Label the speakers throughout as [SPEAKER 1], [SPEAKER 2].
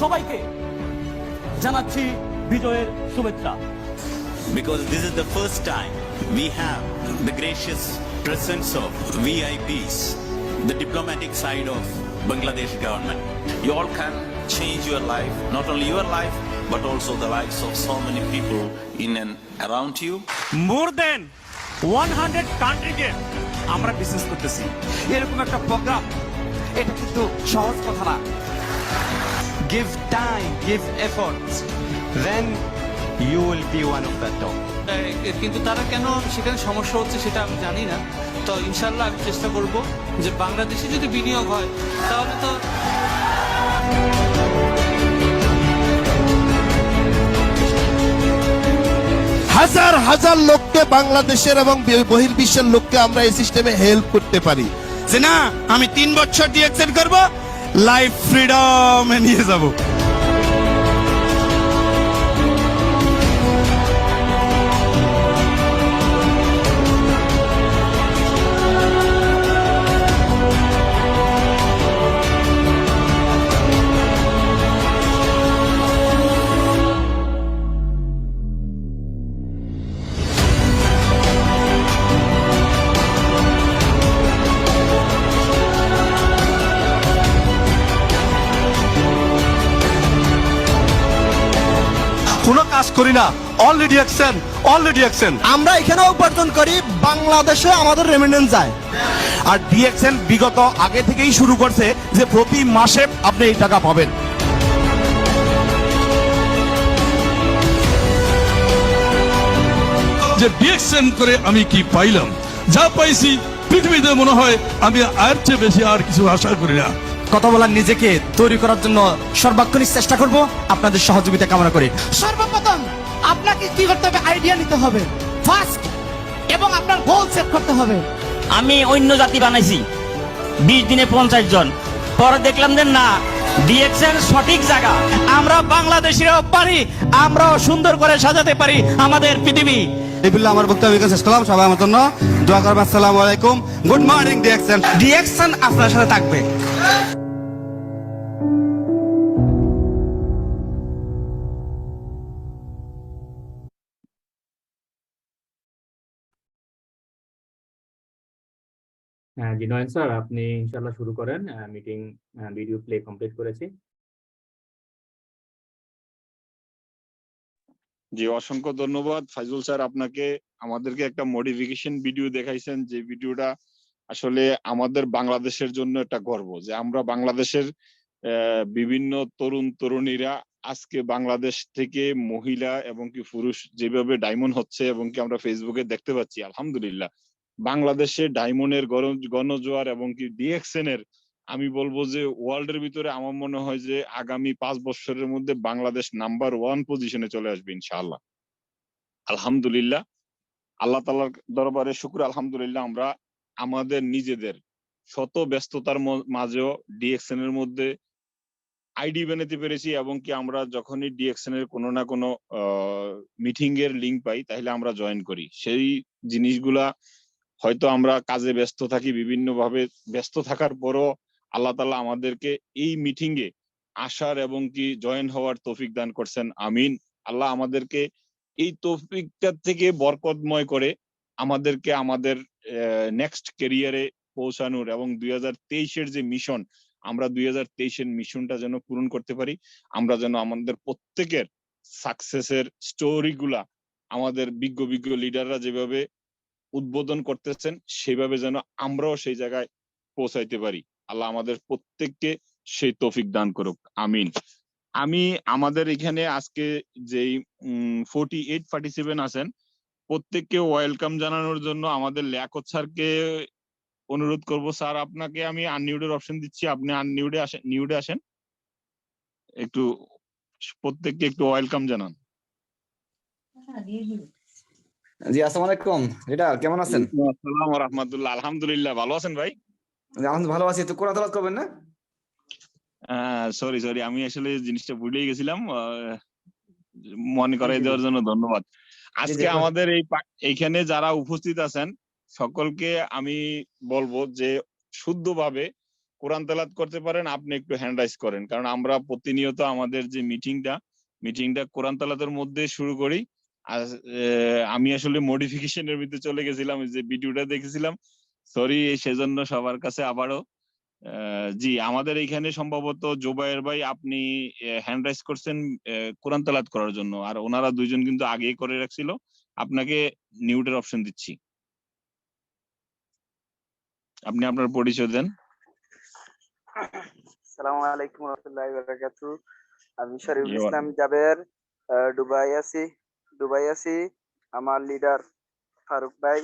[SPEAKER 1] সবাইকে জানাচ্ছি বিজয়ের শুভেচ্ছা।
[SPEAKER 2] Because this is the first time we have the gracious presence of VIPs, the diplomatic side of Bangladesh government. You all can change your life, not only your life, but also the lives of so many people in and around you.
[SPEAKER 3] More than 100 countries আমরা business করতেছি। এরকম একটা programme, এটা কিন্তু সহজ কথা না।
[SPEAKER 4] Give time, give effort, then you will be one of the top.
[SPEAKER 5] কিন্তু তারা কেন সেখানে সমস্যা হচ্ছে সেটা আমি জানি না। তো ইনশাল্লাহ আমি চেষ্টা করব যে বাংলাদেশে যদি বিনিয়োগ হয় তাহলে তো
[SPEAKER 6] হাজার হাজার লোককে বাংলাদেশের এবং বহির্বিশ্বের লোককে আমরা এই সিস্টেমে হেল্প করতে পারি।
[SPEAKER 3] যে না, আমি 3 বছর ডিএক্সেন করব, লাইফ ফ্রিডমে নিয়ে যাব।
[SPEAKER 6] কোনো কাজ করি না, অলরেডি অ্যাকশন। আমরা এখানে উপার্জন করি, বাংলাদেশে আমাদের রেমিটেন্স যায়।
[SPEAKER 3] আর ডিএক্সএন বিগত আগে থেকেই শুরু করছে যে প্রতি মাসে আপনি এই টাকা পাবেন।
[SPEAKER 7] যে ডিএক্সএন করে আমি কি পাইলাম, যা পাইছি পৃথিবীতে মনে হয় আমি আর চেয়ে বেশি আর কিছু আশা করি না।
[SPEAKER 4] কথা বলার নিজেকে তৈরি করার জন্য সর্বাক্ষণিক চেষ্টা করব, আপনাদের সহযোগিতা কামনা করি।
[SPEAKER 8] সর্বপ্রথম আপনাকে কি করতে হবে, আইডিয়া নিতে হবে ফার্স্ট, এবং আপনার গোল সেট করতে হবে।
[SPEAKER 1] আমি অন্য জাতি বানাইছি 20 দিনে 50 জন, পরে দেখলাম যে না, ডিএক্সএন সঠিক জায়গা।
[SPEAKER 3] আমরা বাংলাদেশিরাও পারি, আমরাও সুন্দর করে সাজাতে পারি আমাদের পৃথিবী।
[SPEAKER 6] এই বলে আমার বক্তব্য শেষ করলাম। সবাই আমার জন্য দোয়া করবেন। আসসালামু আলাইকুম, গুড মর্নিং ডিএক্সএন।
[SPEAKER 3] ডিএক্সএন আপনার সাথে থাকবে।
[SPEAKER 9] হ্যাঁ জি, নয়ন স্যার, আপনি ইনশাল্লাহ শুরু করেন। মিটিং ভিডিও প্লে কমপ্লিট করেছি।
[SPEAKER 10] জি, অসংখ্য ধন্যবাদ ফাইজুল স্যার আপনাকে। আমাদেরকে একটা মডিফিকেশন ভিডিও দেখাইছেন, যে ভিডিওটা আসলে আমাদের বাংলাদেশের জন্য একটা গর্ব, যে আমরা বাংলাদেশের বিভিন্ন তরুণ তরুণীরা আজকে বাংলাদেশ থেকে মহিলা এবং কি পুরুষ যেভাবে ডায়মন্ড হচ্ছে এবং কি আমরা ফেসবুকে দেখতে পাচ্ছি, আলহামদুলিল্লাহ বাংলাদেশে ডায়মন্ডের গণজোয়ার এবং কি ডিএক্সএন এর, আমি বলবো যে ওয়ার্ল্ডের ভিতরে আমার মনে হয় যে আগামী 5 বছরের মধ্যে বাংলাদেশ নাম্বার 1 পজিশনে চলে আসবে ইনশাআল্লাহ। আলহামদুলিল্লাহ, আল্লাহ তাআলার দরবারে শুকর আলহামদুলিল্লাহ, আমরা আমাদের নিজেদের শত ব্যস্ততার মাঝেও ডিএক্সএন এর মধ্যে আইডি বানাতে পেরেছি, এবং কি আমরা যখনই ডিএক্সএন এর কোনো না কোনো মিটিং এর লিংক পাই তাহলে আমরা জয়েন করি। সেই জিনিসগুলা হয়তো আমরা কাজে ব্যস্ত থাকি, বিভিন্ন ভাবে ব্যস্ত থাকার পরও আল্লাহ তাআলা আমাদেরকে এই মিটিং এ আসার এবং কি জয়েন হওয়ার তৌফিক দান করছেন। আমিন। আল্লাহ আমাদেরকে এই তৌফিকটা থেকে বরকতময় করে আমাদেরকে আমাদের নেক্সট ক্যারিয়ারে পৌঁছানোর, এবং 2023 এর যে মিশন, আমরা 2023 এর মিশনটা যেন পূরণ করতে পারি। আমরা যেন আমাদের প্রত্যেকের সাকসেসের স্টোরি গুলা আমাদের বিজ্ঞ লিডাররা যেভাবে উদ্বোধন করতেছেন সেভাবে যেন আমরাও সেই জায়গায় পৌঁছাইতে পারি। আল্লাহ আমাদের প্রত্যেককে সেই তৌফিক দান করুক। আমিন। আমি আমাদের এখানে আজকে যেই 48 পার্টিসিপেন্ট আছেন প্রত্যেককে ওয়েলকাম জানানোর জন্য আমাদের লিয়াকত স্যারকে অনুরোধ করব। স্যার, আপনাকে আমি আনমিউটের অপশন দিচ্ছি, আপনি নিউডে আসেন, একটু প্রত্যেককে একটু ওয়েলকাম জানান।
[SPEAKER 11] জি, আসসালামু আলাইকুম। লিডার কেমন আছেন?
[SPEAKER 10] আসসালামু ওয়া রাহমাতুল্লাহ। আলহামদুলিল্লাহ, ভালো আছেন ভাই?
[SPEAKER 11] আলহামদুলিল্লাহ ভালো আছি। তো কোরআন তেলাওয়াত করবেন না?
[SPEAKER 10] সরি আমি আসলে জিনিসটা ভুলেই গেছিলাম, মনে করাই দেওয়ার জন্য ধন্যবাদ। আজকে আমাদের এইখানে যারা উপস্থিত আছেন সকলকে আমি বলবো যে শুদ্ধভাবে কোরআন তেলাওয়াত করতে পারেন আপনি একটু হ্যান্ড রাইজ করেন, কারণ আমরা প্রতিনিয়ত আমাদের যে মিটিংটা কোরআন তেলাওয়াতের মধ্যে শুরু করি। আর আমি আসলে মডিফিকেশনের ভিতরে চলে গেছিলাম, যে ভিডিওটা দেখেছিলাম, সরি সেজন্য সবার কাছে আবারও। জি, আমাদের এখানে সম্ভবত জোবায়ের ভাই আপনি হ্যান্ড রাইজ করছেন কোরআন তেলাওয়াত করার জন্য, আর ওনারা দুইজন কিন্তু আগেই করে রাখছিল। আপনাকে নিউটের অপশন দিচ্ছি, আপনি আপনার পরিচয় দেন।
[SPEAKER 12] আসসালামু আলাইকুম ওয়া রাহমাতুল্লাহি ওয়া বারাকাতুহু। আমি শরীফুল
[SPEAKER 10] জি,
[SPEAKER 12] ইসলাম জাবের, দুবাই আছি। আমার লিডার ফারুক ভাই।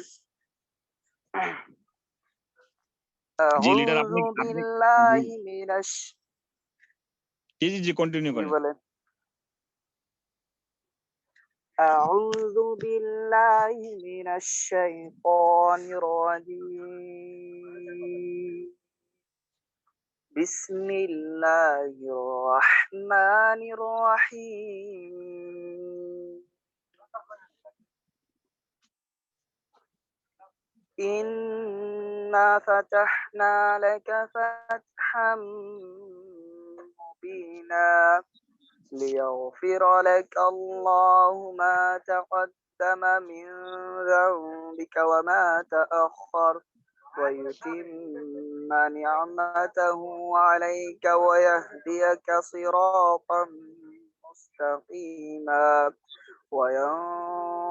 [SPEAKER 10] জি লিডার, আপনি
[SPEAKER 12] আউযু
[SPEAKER 10] আপনি
[SPEAKER 12] বিল্লাহি মিনাশ
[SPEAKER 10] জি কন্টিনিউ
[SPEAKER 12] কি
[SPEAKER 10] করেন।
[SPEAKER 12] বলেন? আউযু বিল্লাহি মিনাশ শাইতানির রাজীম। বিসমিল্লাহির রাহমানির রাহিম। إنا فتحنا لك فتحا مبينا ليغفر لك الله ما تقدم من ذنبك وما تأخر ويتم نعمته عليك ويهديك صراطا مستقيما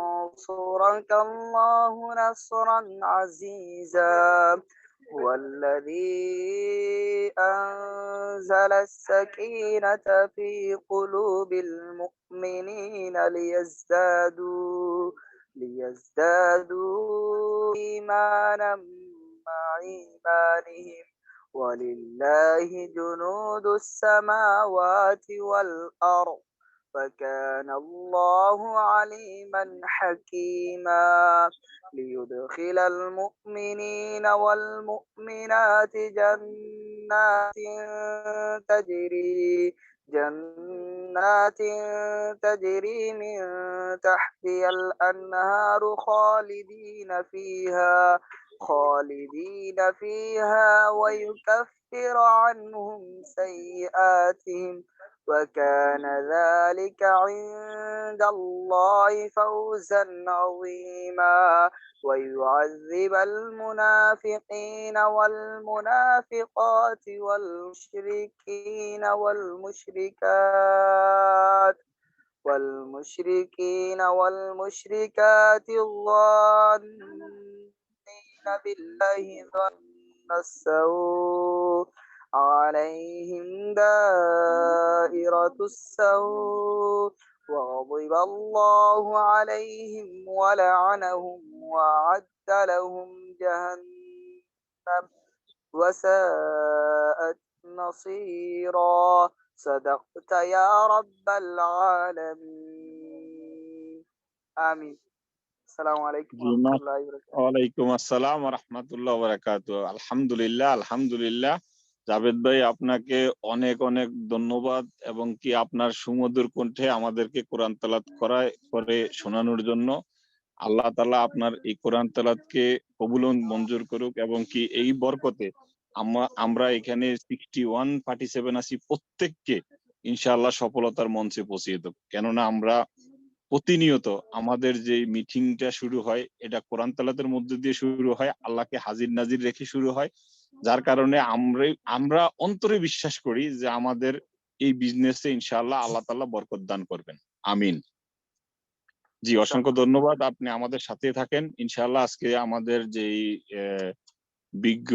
[SPEAKER 12] وينصرك الله نصرا عزيزا هو الذي أنزل السكينة في قلوب المؤمنين ليزدادوا إيمانا مع إيمانهم ولله جنود السماوات والأرض وكان الله عليما حكيما ليدخل المؤمنين والمؤمنات جنات تجري من تحتها الأنهار خالدين فيها ويكفر عنهم سيئاتهم وكان ذلك عند الله فوزا عظيما ويعذب المنافقين والمنافقات والمشركين والمشركات الظانين بالله ظن السوء عليهم دائرة السوء وغضب الله عليهم ولعنهم وأعد لهم جهنم وساءت مصيرا صدقت يا رب العالمين آمين السلام عليكم ورحمة الله وبركاته
[SPEAKER 10] ওয়ালাইকুম আসসালাম ওয়া রাহমাতুল্লাহি ওয়া বারাকাতুহু। আলহামদুলিল্লাহ জাভেদ ভাই, আপনাকে অনেক অনেক ধন্যবাদ, এবং কি আপনার সুমধুর কণ্ঠে আমাদেরকে কোরআন তেলাওয়াত করে শোনানোর জন্য। আল্লাহ তাআলা আপনার এই কোরআন তেলাওয়াতকে কবুল ও মঞ্জুর করুক, এবং কি এই বরকতে আমরা এখানে 61 পার্টিসিপেন্ট আছি, প্রত্যেককে ইনশাআল্লাহ সফলতার মঞ্চে পৌঁছিয়ে দেব। কেননা আমরা প্রতিনিয়ত আমাদের যে মিটিংটা শুরু হয় এটা কোরআন তেলাওয়াতের মধ্যে দিয়ে শুরু হয়, আল্লাহকে হাজির নাজির রেখে শুরু হয়, যার কারণে আমরা অন্তরে বিশ্বাস করি যে আমাদের এই বিজনেসে ইনশাআল্লাহ আল্লাহ তাআলা বরকত দান করবেন। আমিন। জি, অসংখ্য ধন্যবাদ, আপনি আমাদের সাথে থাকেন ইনশাআল্লাহ। আজকে আমাদের যেই বিজ্ঞ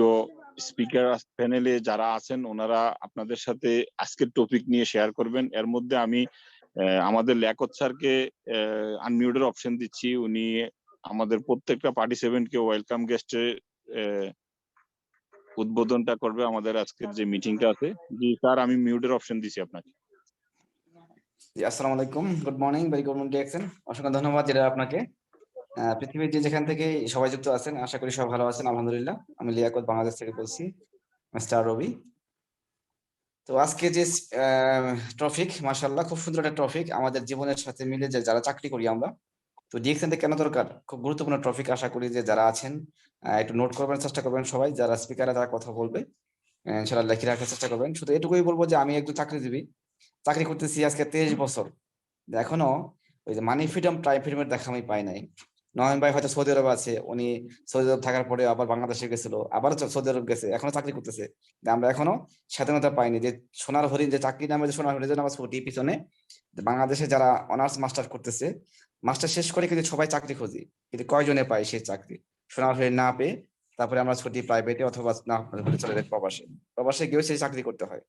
[SPEAKER 10] স্পিকার প্যানেলে যারা আছেন ওনারা আপনাদের সাথে আজকের টপিক নিয়ে শেয়ার করবেন। এর মধ্যে আমি আমাদের লিয়াকত স্যারকে আনমিউটের অপশন দিচ্ছি, উনি আমাদের প্রত্যেকটা পার্টিসিপেন্টকে ওয়েলকাম গেস্টে উদ্বোধনটা করবে আমাদের আজকের যে মিটিংটা আছে। জি স্যার, আমি মিউটের অপশন দিচ্ছি আপনাকে।
[SPEAKER 11] জি, আসসালামু আলাইকুম, good morning, very good morning direction. অসংখ্য ধন্যবাদ যেটা আপনাকে। পৃথিবীর যেখান থেকে সবাই যুক্ত আছেন, আশা করি সবাই ভালো আছেন। আলহামদুলিল্লাহ, আমি লিয়াকত বাংলাদেশ থেকে বলছি, মিস্টার রবি। তো আজকে যে টপিক, মাশাআল্লাহ খুব সুন্দর একটা টপিক, আমাদের জীবনের সাথে মিলে যে যারা চাকরি করি আমরা, তো ডিএক্সএন কেন দরকার, খুব গুরুত্বপূর্ণ টপিক। আশা করি যে যারা আছেন একটু নোট করবেন, চেষ্টা করবেন সবাই, যারা স্পিকাররা যারা কথা বলবে ইনশাআল্লাহ লিখে রাখার চেষ্টা করবেন। শুধু এটুকুই বলবো যে আমি একজন চাকরিজীবী, চাকরি করতেছি আজকে 23 বছর, এখনো ওই যে মানি ফ্রিডম টাইম ফ্রিডমের দেখা আমি পাই নাই। নয়ন ভাই হয়তো সৌদি আরব আছে, উনি সৌদি আরব থাকার পরে আবার বাংলাদেশে গেছিল, আবার সৌদি আরব গেছে, এখনো চাকরি করতেছে। আমরা এখনো স্বাধীনতা পাইনি। যে সোনার হরিণ, যে চাকরি নামে যে সোনার হরিণ নামাজ ছুটি পিছনে, বাংলাদেশে যারা অনার্স মাস্টার করতেছে, মাস্টার শেষ করে কিন্তু সবাই চাকরি খুঁজি, কিন্তু কয়জনে পায় সেই চাকরি? সোনার হরিণ না পেয়ে তারপরে আমরা ছুটি প্রাইভেটে অথবা না হলে চলে যাই প্রবাসে, প্রবাসে গিয়েও সেই চাকরি করতে হয়।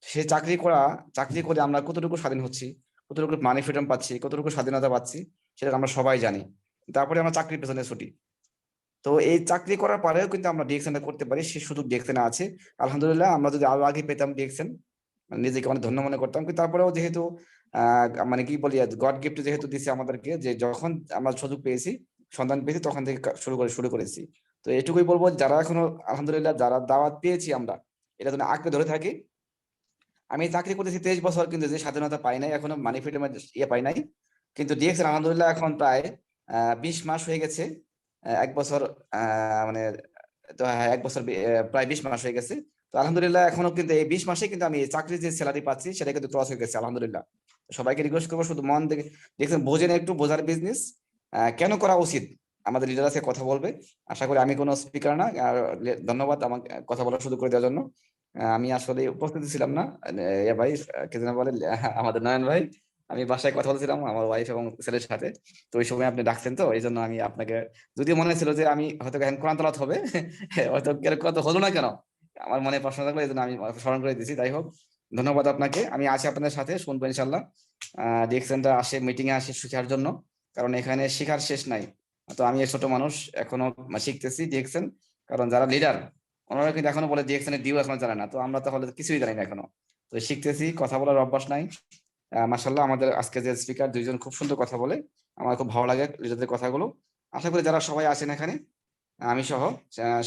[SPEAKER 11] সেই চাকরি করে আমরা কতটুকু স্বাধীন হচ্ছি, কতটুকু মানি ফ্রিডম পাচ্ছি, কতটুকু স্বাধীনতা পাচ্ছি, সেটা আমরা সবাই জানি। তারপরে আমরা চাকরির পেছনে ছুটি। তো এই চাকরি করার পরেও কিন্তু আমরা ডিএক্সএনটা করতে পারি, সেই সুযোগ ডিএক্সএনে আছে। আলহামদুলিল্লাহ, আমরা যদি আরো আগে পেতাম ডিএক্সএন, মানে নিজেকে অনেক ধন্য মনে করতাম। কিন্তু তারপরেও যেহেতু মানে কি বলি, গড গিফট যেহেতু দিছে আমাদেরকে, যে যখন আমরা সুযোগ পেয়েছি, সন্ধান পেয়েছি, তখন থেকে শুরু করেছি। তো এটুকুই বলবো, যারা এখনো আলহামদুলিল্লাহ যারা দাওয়াত পেয়েছি আমরা, এটা যেন আঁকড়ে ধরে থাকি। আমি চাকরি করতেছি 23 বছর, কিন্তু যে স্বাধীনতা পাই নাই, এখনো মানি ফ্রিডমের ইয়ে পাই নাই। কিন্তু ডিএক্সএন আলহামদুলিল্লাহ এখন প্রায় 20 মাস হয়ে গেছে, 1 বছর মানে তো হ্যাঁ 1 বছর প্রায় 20 মাস হয়ে গেছে। তো আলহামদুলিল্লাহ এখনো কিন্তু এই 20 মাসে কিন্তু আমি চাকরির যে স্যালারি পাচ্ছি সেটা কিন্তু ক্রস হয়ে গেছে আলহামদুলিল্লাহ। সবাইকে রিকোয়েস্ট করবো, শুধু মন থেকে দেখছেন, বোঝেন একটু, বোঝার বিজনেস কেন করা উচিত, আমাদের লিডার আছে, কথা বলবে। আশা করি আমি কোনো স্পিকার না। ধন্যবাদ আমাকে কথা বলার সুযোগ করে দেওয়ার জন্য। আমি আসলে উপস্থিত ছিলাম না, ভাই কে যেন বলে, আমাদের নয়ন ভাই, আমি বাসায় কথা বলছিলাম আমার ওয়াইফ এবং ছেলের সাথে। তো ওই সময় আপনি ডাকছেন, তো এই জন্য আমি আপনাকে, যদি মনে ছিল যে আমি হয়তো এখন কোরআন তেলাওয়াত হবে, হয়তো কত হলো না কেন, আমার মনে প্রশ্ন থাকলো, এই জন্য আমি স্মরণ করে দিয়েছি। যাই হোক, ধন্যবাদ আপনাকে। আমি আছি আপনাদের সাথে, শুনবো ইনশাল্লাহ। ডিএক্সএনটা আসে, মিটিং এ আসে শেখার জন্য, কারণ এখানে শেখার শেষ নাই। তো আমি ছোট মানুষ, এখনো শিখতেছি ডিএক্সএন, কারণ যারা লিডার ওনারা কিন্তু এখনো বলে ডিএক্সএন এর ডিউ এখনো জানে না, তো আমরা তাহলে কিছুই জানি না এখনো। তো শিখতেছি, কথা বলার অভ্যাস নাই। মাশাআল্লাহ, আমাদের আজকে যে স্পিকার দুইজন খুব সুন্দর কথা বলে, আমার খুব ভালো লাগে লিডারদের কথাগুলো। আশা করি যারা সবাই আছেন এখানে, আমি সহ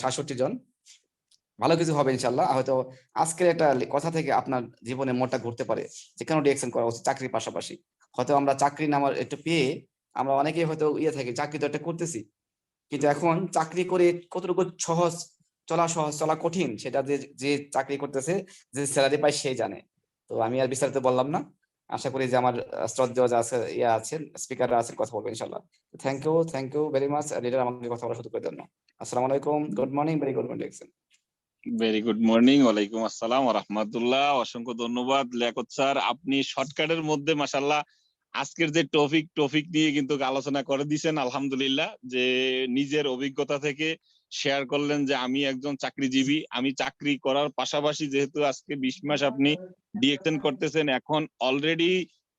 [SPEAKER 11] 67 জন, ভালো কিছু হবে ইনশাল্লাহ। হয়তো আজকের একটা কথা থেকে আপনার জীবনে মোড়টা ঘুরতে পারে, যে কেন ডিএক্সএন করা উচিত চাকরির পাশাপাশি। হয়তো আমরা চাকরি নামার একটু পেয়ে আমরা অনেকেই হয়তো ইয়ে থাকি, চাকরি তো একটা করতেছি, কিন্তু এখন চাকরি করে কতটুকু সহজ চলা কঠিন, সেটা যে চাকরি করতেছে, যে স্যালারি পায় সেই জানে। তো আমি আর বিস্তারিত বললাম না। আশা করি যে আমার শ্রদ্ধেয় আছে আছেন, স্পিকাররা আছেন, কথা বলবেন ইনশাল্লাহ। Thank you very much leader, আমাকে কথা বলার সুযোগ করে দেন। আসসালামু আলাইকুম, good morning, very good morning.
[SPEAKER 10] Very good morning, ওয়ালাইকুম আসসালাম ওয়া রাহমাতুল্লাহ। অসংখ্য ধন্যবাদ লিয়াকত স্যার, আপনি শর্টকাটের মধ্যে মাশাআল্লাহ আজকের যে টপিক নিয়ে কিন্তু আলোচনা করে দিয়েছেন। আলহামদুলিল্লাহ, যে নিজের অভিজ্ঞতা থেকে শেয়ার করলেন যে আমি একজন চাকরিজীবী, আমি চাকরি করার পাশাপাশি যেহেতু আজকে 20 মাস আপনি ডিএক্সএন করতেছেন, এখন অলরেডি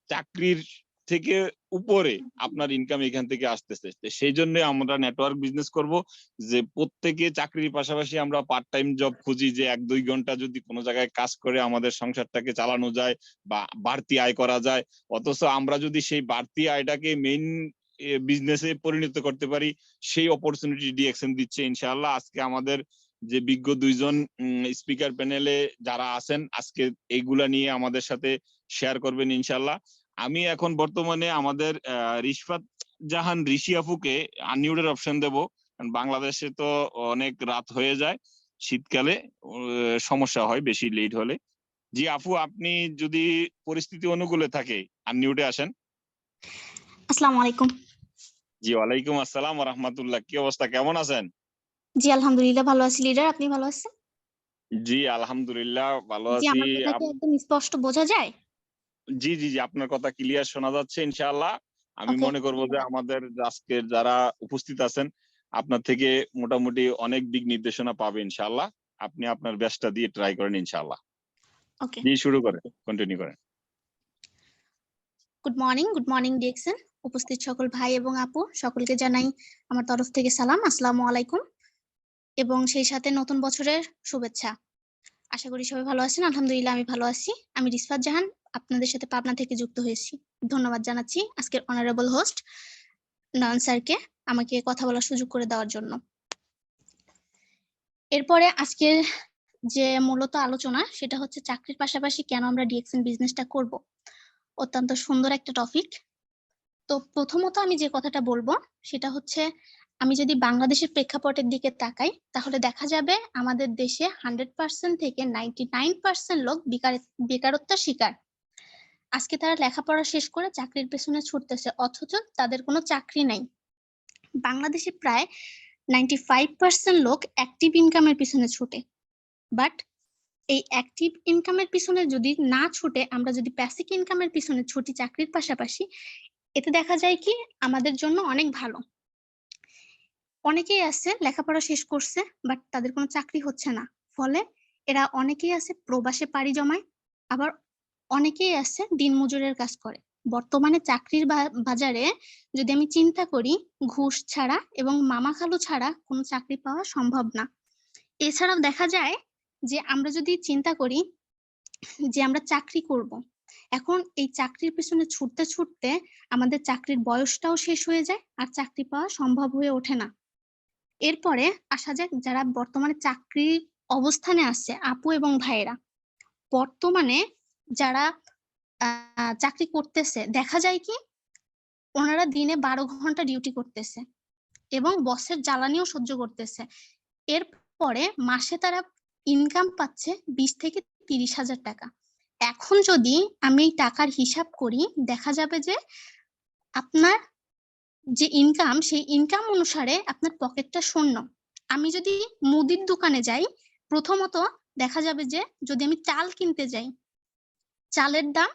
[SPEAKER 10] চাকরির থেকে উপরে আপনার ইনকাম এখান থেকে আসতেছে। সেই জন্য আমরা নেটওয়ার্ক বিজনেস করব, যে প্রত্যেকে চাকরির পাশাপাশি আমরা পার্ট টাইম জব খুঁজি, যে 1-2 ঘন্টা যদি কোনো জায়গায় কাজ করে আমাদের সংসারটাকে চালানো যায় বা বাড়তি আয় করা যায়। অথচ আমরা যদি সেই বাড়তি আয়টাকে মেইন বিজনেসে পরিণত করতে পারি, সেই অপরচুনিটি ডিএক্সএন দিচ্ছে ইনশাআল্লাহ। আজকে আমাদের যে বিজ্ঞ দুইজন স্পিকার প্যানেলে যারা আছেন, আজকে এইগুলা নিয়ে আমাদের সাথে শেয়ার করবেন ইনশাআল্লাহ। আমি এখন বর্তমানে আমাদের রিশফাত জাহান ঋষি আপুকে আনমিউটের অপশন দেব, কারণ বাংলাদেশে তো অনেক রাত হয়ে যায়, শীতকালে সমস্যা হয় বেশি লেট হলে। জি আপু, আপনি যদি পরিস্থিতি অনুকূলে থাকে আনমিউটে আসেন।
[SPEAKER 13] আসসালামু আলাইকুম।
[SPEAKER 10] জি ওয়ালাইকুম আসসালাম ওয়া রাহমাতুল্লাহ। কি অবস্থা, কেমন আছেন?
[SPEAKER 13] জি আলহামদুলিল্লাহ ভালো আছি লিডার, আপনি ভালো আছেন?
[SPEAKER 10] জি আলহামদুলিল্লাহ ভালো
[SPEAKER 13] জি,
[SPEAKER 10] আছি।
[SPEAKER 13] আমার কথা কি একদম স্পষ্ট বোঝা যায়?
[SPEAKER 10] জি জি জি, আপনার কথা ক্লিয়ার শোনা যাচ্ছে ইনশাআল্লাহ। আমি মনে করবো যে আমাদের আজকে যারা উপস্থিত আছেন আপনার থেকে মোটামুটি অনেক দিক নির্দেশনা পাবে ইনশাআল্লাহ। আপনি আপনার বেস্টটা দিয়ে ট্রাই করেন ইনশাআল্লাহ।
[SPEAKER 13] ওকে,
[SPEAKER 10] জি শুরু করেন, কন্টিনিউ করেন।
[SPEAKER 13] গুড মর্নিং ডিএক্সএন উপস্থিত সকল ভাই এবং আপু সকলকে জানাই আমার তরফ থেকে সালাম, আসসালামু আলাইকুম, এবং সেই সাথে নতুন বছরের শুভেচ্ছা। আশা করি সবাই ভালো আছেন। আলহামদুলিল্লাহ আমি ভালো আছি। আমি রিশফাত জাহান আপনাদের সাথে পাবনা থেকে যুক্ত হয়েছি। ধন্যবাদ জানাচ্ছি আজকের অনারেবল হোস্ট নয়ন স্যারকে আমাকে কথা বলার সুযোগ করে দেওয়ার জন্য। এরপরে আজকের যে মূলত আলোচনা সেটা হচ্ছে চাকরির পাশাপাশি কেন আমরা ডিএক্সএন বিজনেসটা করব। অত্যন্ত সুন্দর একটা টপিক। তো প্রথমত আমি যে কথাটা বলবো সেটা হচ্ছে আমি যদি বাংলাদেশের প্রেক্ষাপটের দিকে তাকাই তাহলে দেখা যাবে আমাদের দেশে 100% থেকে 99% লোক বেকারত্বের শিকার। আজকে তারা লেখাপড়া শেষ করে চাকরির পেছনে ছুটতেছে, অথচ তাদের কোনো চাকরি নাই। বাংলাদেশে প্রায় 95% লোক অ্যাক্টিভ ইনকামের পিছনে ছুটে, বাট এই অ্যাক্টিভ ইনকামের পিছনে যদি না ছুটে আমরা যদি প্যাসিভ ইনকামের পিছনে ছুটি চাকরির পাশাপাশি, এতে দেখা যায় কি আমাদের জন্য অনেক ভালো। অনেকেই আছে লেখাপড়া শেষ করছে বাট তাদের কোনো চাকরি হচ্ছে না, ফলে এরা অনেকেই আছে প্রবাসে পাড়ি জমায়, আবার অনেকেই আছে দিনমজুরের কাজ করে। বর্তমানে চাকরির বাজারে যদি আমি চিন্তা করি, ঘুষ ছাড়া এবং মামা খালু ছাড়া কোনো চাকরি পাওয়া সম্ভব না। এছাড়াও দেখা যায় যে আমরা যদি চিন্তা করি যে আমরা চাকরি করব, এখন এই চাকরির পিছনে ছুটতে ছুটতে আমাদের চাকরির বয়সটাও শেষ হয়ে যায় আর চাকরি পাওয়া সম্ভব হয়ে ওঠে না। এরপরে আসা যাক যারা বর্তমানে চাকরির অবস্থানে আছে আপু এবং ভাইয়েরা, বর্তমানে যারা চাকরি করতেছে দেখা যায় কি ওনারা দিনে 12 ঘন্টা ডিউটি করতেছে এবং বসের জ্বালানিও সহ্য করতেছে। এরপরে মাসে তারা ইনকাম পাচ্ছে 20 থেকে 30,000 টাকা। এখন যদি আমি এই টাকার হিসাব করি দেখা যাবে যে আপনার যে ইনকাম সেই ইনকাম অনুসারে আপনার পকেটটা শূন্য। আমি যদি মুদির দোকানে যাই, প্রথমত দেখা যাবে যে যদি আমি চাল কিনতে যাই, চালের দাম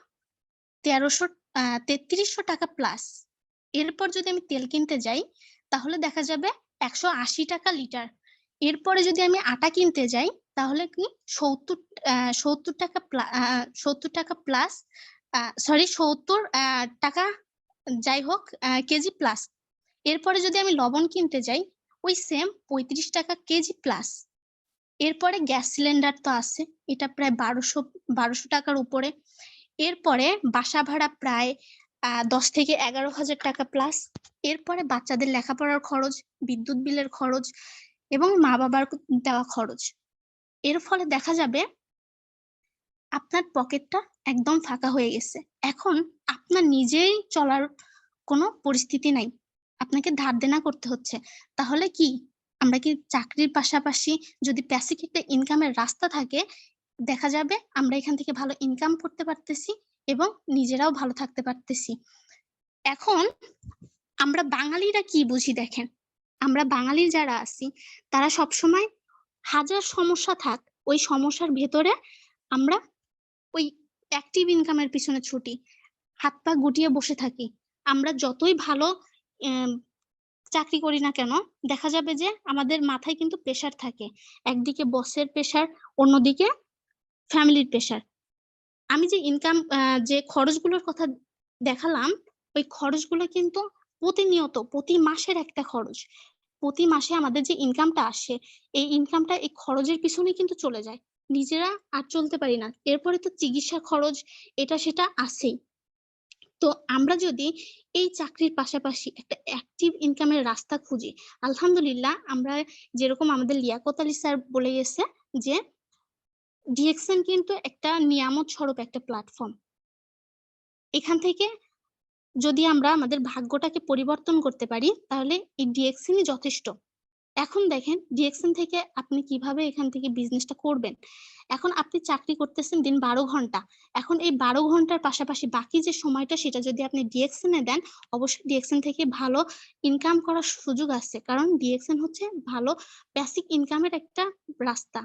[SPEAKER 13] 3300 টাকা প্লাস। এরপর যদি আমি তেল কিনতে যাই তাহলে দেখা যাবে 180 টাকা লিটার। এরপরে যদি আমি আটা কিনতে যাই তাহলে কি 70 টাকা প্লাস, সরি 70 টাকা যাই হোক কেজি প্লাস। এরপরে যদি আমি লবণ কিনতে যাই ওই সেম 35 টাকা কেজি প্লাস। এরপরে গ্যাস সিলিন্ডার তো আছে, এটা প্রায় 1200 টাকার উপরে। এরপরে বাসা ভাড়া প্রায় 10 থেকে 11,000 টাকা প্লাস। এরপরে বাচ্চাদের লেখাপড়ার খরচ, বিদ্যুৎ বিলের খরচ এবং মা বাবার দেওয়া খরচ। এর ফলে দেখা যাবে আপনার পকেটটা একদম ফাঁকা হয়ে গেছে। এখন আপনার নিজেই চলার কোনো পরিস্থিতি নাই, আপনাকে ধার দেনা করতে হচ্ছে। তাহলে কি আমরা কি চাকরির পাশাপাশি যদি প্যাসিভ একটা ইনকামের রাস্তা থাকে দেখা যাবে আমরা এখান থেকে ভালো ইনকাম করতে পারতেছি এবং নিজেরাও ভালো থাকতে পারতেছি। এখন আমরা বাঙালিরা কি বুঝি দেখেন, আমরা বাঙালি যারা আছি তারা সবসময় হাজার সমস্যা থাক ওই সমস্যার ভেতরে আমরা ওই অ্যাক্টিভ ইনকামের পিছনে ছুটি, হাত পা গুটিয়ে বসে থাকি। আমরা যতই ভালো চাকরি করি না কেন দেখা যাবে যে আমাদের মাথায় কিন্তু প্রেশার থাকে, একদিকে বসের প্রেশার, অন্যদিকে ফ্যামিলির প্রেশার। আমি যে ইনকাম যে খরচগুলোর কথা দেখালাম ওই খরচগুলো কিন্তু প্রতিনিয়ত প্রতি মাসের একটা খরচ। প্রতি মাসে আমাদের যে ইনকামটা আসে এই ইনকামটা এই খরচের পিছনে কিন্তু চলে যায়, নিজেরা আর চলতে পারি না। এরপরে তো চিকিৎসা খরচ এটা সেটা আছেই। তো আমরা যদি এই চাকরির পাশাপাশি একটা অ্যাক্টিভ ইনকামের রাস্তা খুঁজি, আলহামদুলিল্লাহ আমরা যেরকম আমাদের লিয়াকত আলী স্যার বলে গেছে যে ডিএক্সএন কিন্তু একটা নিয়ামত স্বরূপ একটা প্ল্যাটফর্ম। এখান থেকে যদি আমরা আমাদের ভাগ্যটাকে পরিবর্তন করতে পারি তাহলে এই ডিএক্সএনই যথেষ্ট। এখন দেখেন ডিএক্সএন থেকে আপনি কিভাবে এখান থেকে বিজনেসটা করবেন। এখন আপনি চাকরি করতেছেন দিন 12 ঘন্টা, এখন এই 12 ঘন্টার পাশাপাশি বাকি যে সময়টা সেটা যদি আপনি ডিএক্সএন-এ দেন অবশ্যই ডিএক্সএন থেকে ভালো ইনকাম করার সুযোগ আছে, কারণ ডিএক্সএন হচ্ছে ভালো বেসিক ইনকামের একটা রাস্তা।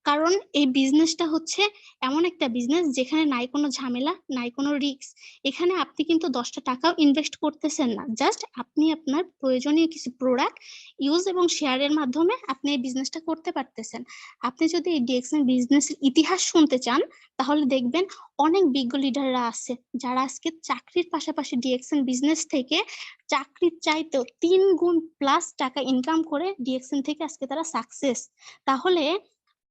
[SPEAKER 13] কারণ এই বিজনেসটা হচ্ছে এমন একটা বিজনেস যেখানে নাই কোনো ঝামেলা, নাই কোনো রিস্ক। এখানে আপনি কিন্তু 10টা টাকাও ইনভেস্ট করতেছেন না, জাস্ট আপনি আপনার প্রয়োজনীয় কিছু প্রোডাক্ট ইউজ এবং শেয়ারের মাধ্যমে আপনি এই বিজনেসটা করতে পারতেছেন। আপনি যদি এই ডিএক্সএন বিজনেসের ইতিহাস শুনতে চান তাহলে দেখবেন অনেক বিজ্ঞ লিডাররা আছে যারা আজকে চাকরির পাশাপাশি ডিএক্সএন বিজনেস থেকে চাকরির চাইতেও 3 গুণ প্লাস টাকা ইনকাম করে ডিএক্সএন থেকে আজকে তারা সাকসেস। তাহলে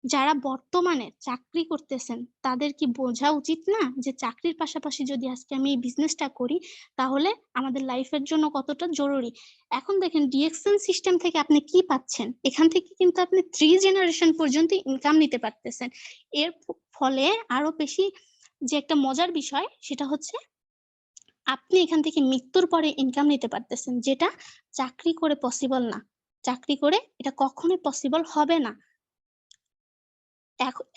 [SPEAKER 13] যারা বর্তমানে চাকরি করতেছেন তাদের কি বোঝা উচিত না যে চাকরির পাশাপাশি যদি আজকে আমি এই বিজনেসটা করি তাহলে আমাদের লাইফের জন্য কতটা জরুরি। এখন দেখেন ডিএক্সএন সিস্টেম থেকে আপনি কি পাচ্ছেন, এখান থেকে কিন্তু আপনি 3 জেনারেশন পর্যন্ত ইনকাম নিতে পারতেছেন। এর ফলে আরো বেশি যে একটা মজার বিষয় সেটা হচ্ছে আপনি এখান থেকে মৃত্যুর পরে ইনকাম নিতে পারতেছেন, যেটা চাকরি করে পসিবল না। চাকরি করে এটা কখনোই পসিবল হবে না।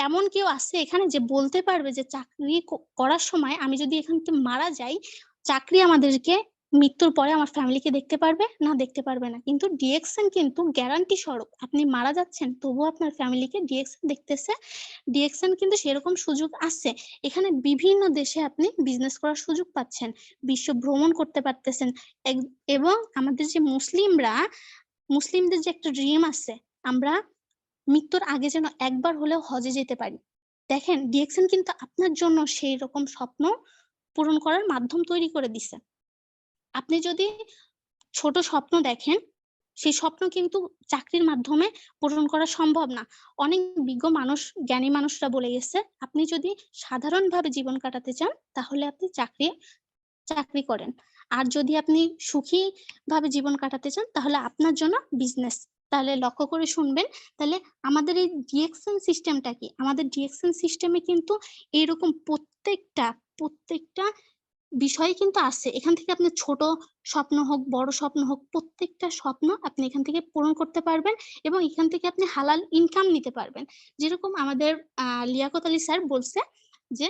[SPEAKER 13] এমন কেউ আছে এখানে যে বলতে পারবে যে চাকরি করার সময় আমি যদি এখান থেকে মারা যাই, চাকরি আমাদেরকে মৃত্যুর পরে আমার ফ্যামিলিকে দেখতে পারবে না? দেখতে পারবে না। কিন্তু ডিএক্সএন কিন্তু গ্যারান্টি স্বরূপ, আপনি মারা যাচ্ছেন তবুও আপনার ফ্যামিলিকে ডিএক্সএন দেখতেছে। ডিএক্সএন কিন্তু সেরকম সুযোগ আছে। এখানে বিভিন্ন দেশে আপনি বিজনেস করার সুযোগ পাচ্ছেন, বিশ্ব ভ্রমণ করতে পারতেছেন। এবং আমাদের যে মুসলিমদের যে একটা ড্রিম আছে, আমরা মৃত্যুর আগে যেন একবার হলেও হজে যেতে পারি। দেখেন, ডিএক্সএন কিন্তু আপনার জন্য সেই রকম স্বপ্ন পূরণ করার মাধ্যম তৈরি করে দিছে। আপনি যদি ছোট স্বপ্ন দেখেন, সেই স্বপ্ন কিন্তু চাকরির মাধ্যমে পূরণ করা সম্ভব না। অনেক বিজ্ঞ মানুষ, জ্ঞানী মানুষরা বলে গেছে, আপনি যদি সাধারণভাবে জীবন কাটাতে চান তাহলে আপনি চাকরি করেন, আর যদি আপনি সুখী ভাবে জীবন কাটাতে চান তাহলে আপনার জন্য বিজনেস। তাহলে লক্ষ্য করে শুনবেন, তাহলে আমাদের এই ডিএক্সএন সিস্টেমটা কি? আমাদের ডিএক্সএন সিস্টেমে কিন্তু এইরকম প্রত্যেকটা বিষয় কিন্তু আছে। এখান থেকে আপনি ছোট স্বপ্ন হোক, বড় স্বপ্ন হোক, প্রত্যেকটা স্বপ্ন আপনি এখান থেকে পূরণ করতে পারবেন এবং এখান থেকে আপনি হালাল ইনকাম নিতে পারবেন। যেরকম আমাদের লিয়াকত আলী স্যার বলছে যে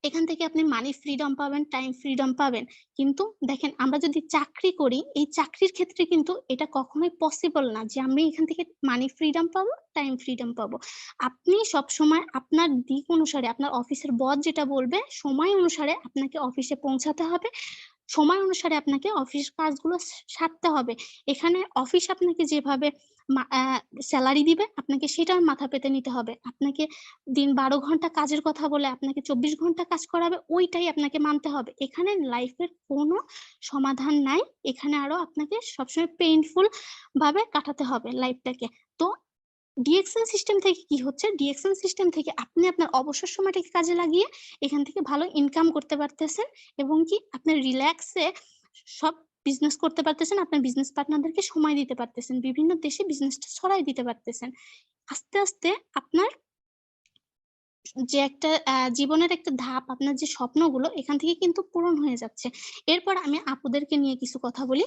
[SPEAKER 13] এখান থেকে আপনি মানি ফ্রিডম পাবেন, টাইম ফ্রিডম পাবেন। কিন্তু দেখেন, আমরা যদি চাকরি করি, এই চাকরির ক্ষেত্রে কিন্তু এটা কখনোই পসিবল না যে আমি এখান থেকে মানি ফ্রিডম পাবো, টাইম ফ্রিডম পাবো। আপনি সবসময় আপনার দিক অনুসারে, আপনার অফিসের বস যেটা বলবে সময় অনুসারে আপনাকে অফিসে পৌঁছাতে হবে, সময় অনুসারে আপনাকে অফিস কাজগুলো সারতে হবে। এখানে অফিস আপনাকে যেভাবে স্যালারি দিবে, আপনাকে সেটা মাথা পেতে নিতে হবে। আপনাকে দিন 12 ঘন্টা কাজের কথা বলে আপনাকে 24 ঘন্টা কাজ করাবে, ওইটাই আপনাকে মানতে হবে। এখানে লাইফের কোনো সমাধান নাই, এখানে আরো আপনাকে সবসময় পেইনফুল ভাবে কাটাতে হবে লাইফটাকে। তো ডিএক্সএন সিস্টেম থেকে কি হচ্ছে? ডিএক্সএন সিস্টেম থেকে আপনি আপনার অবসর সময়টাকে কাজে লাগিয়ে এখান থেকে ভালো ইনকাম করতে পারতেছেন এবং কি আপনি রিল্যাক্সে সব বিজনেস করতে পারতেছেন, আপনার বিজনেস পার্টনারদেরকে সময় দিতে পারতেছেন, বিভিন্ন দেশে বিজনেসটা ছড়াই দিতে পারতেছেন। আস্তে আস্তে আপনার যে একটা জীবনের একটা ধাপ, আপনার যে স্বপ্নগুলো এখান থেকে কিন্তু পূরণ হয়ে যাচ্ছে। এরপর আমি আপুদেরকে নিয়ে কিছু কথা বলি।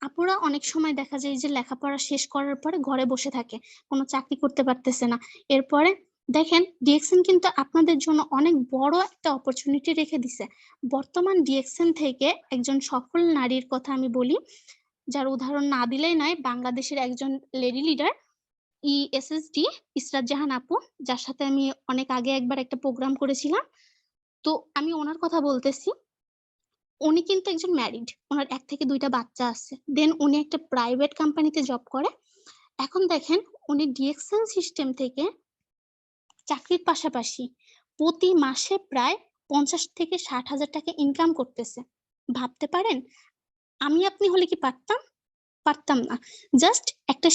[SPEAKER 13] আপুরা অনেক সময় দেখা যায় যে লেখাপড়া শেষ করার পরে ঘরে বসে থাকে, কোনো চাকরি করতে পারতেছে না। এরপরে দেখেন, ডিএক্সএন কিন্তু আপনাদের জন্য অনেক বড় একটা অপরচুনিটি রেখে দিছে। বর্তমান ডিএক্সএন থেকে একজন সফল নারীর কথা আমি বলি, যার উদাহরণ না দিলেই নয়, বাংলাদেশের একজন লেডি লিডার ESSD ইসরাত জাহান আপু, যার সাথে আমি অনেক আগে একবার একটা প্রোগ্রাম করেছিলাম। তো আমি ওনার কথা বলতেছি। উনি কিন্তু একজন ম্যারিড, ওনার 1 থেকে 2টা বাচ্চা আছে, দেন উনি একটা প্রাইভেট কোম্পানিতে জব করে। এখন দেখেন, উনি ডিএক্সএন সিস্টেম থেকে চাকরির পাশাপাশি প্রতি মাসে প্রায় 50 থেকে 60,000 টাকা ইনকাম করতেছে। ভাবতে পারেন, আমি আপনি হলে কি পারতাম না। জাস্ট একটা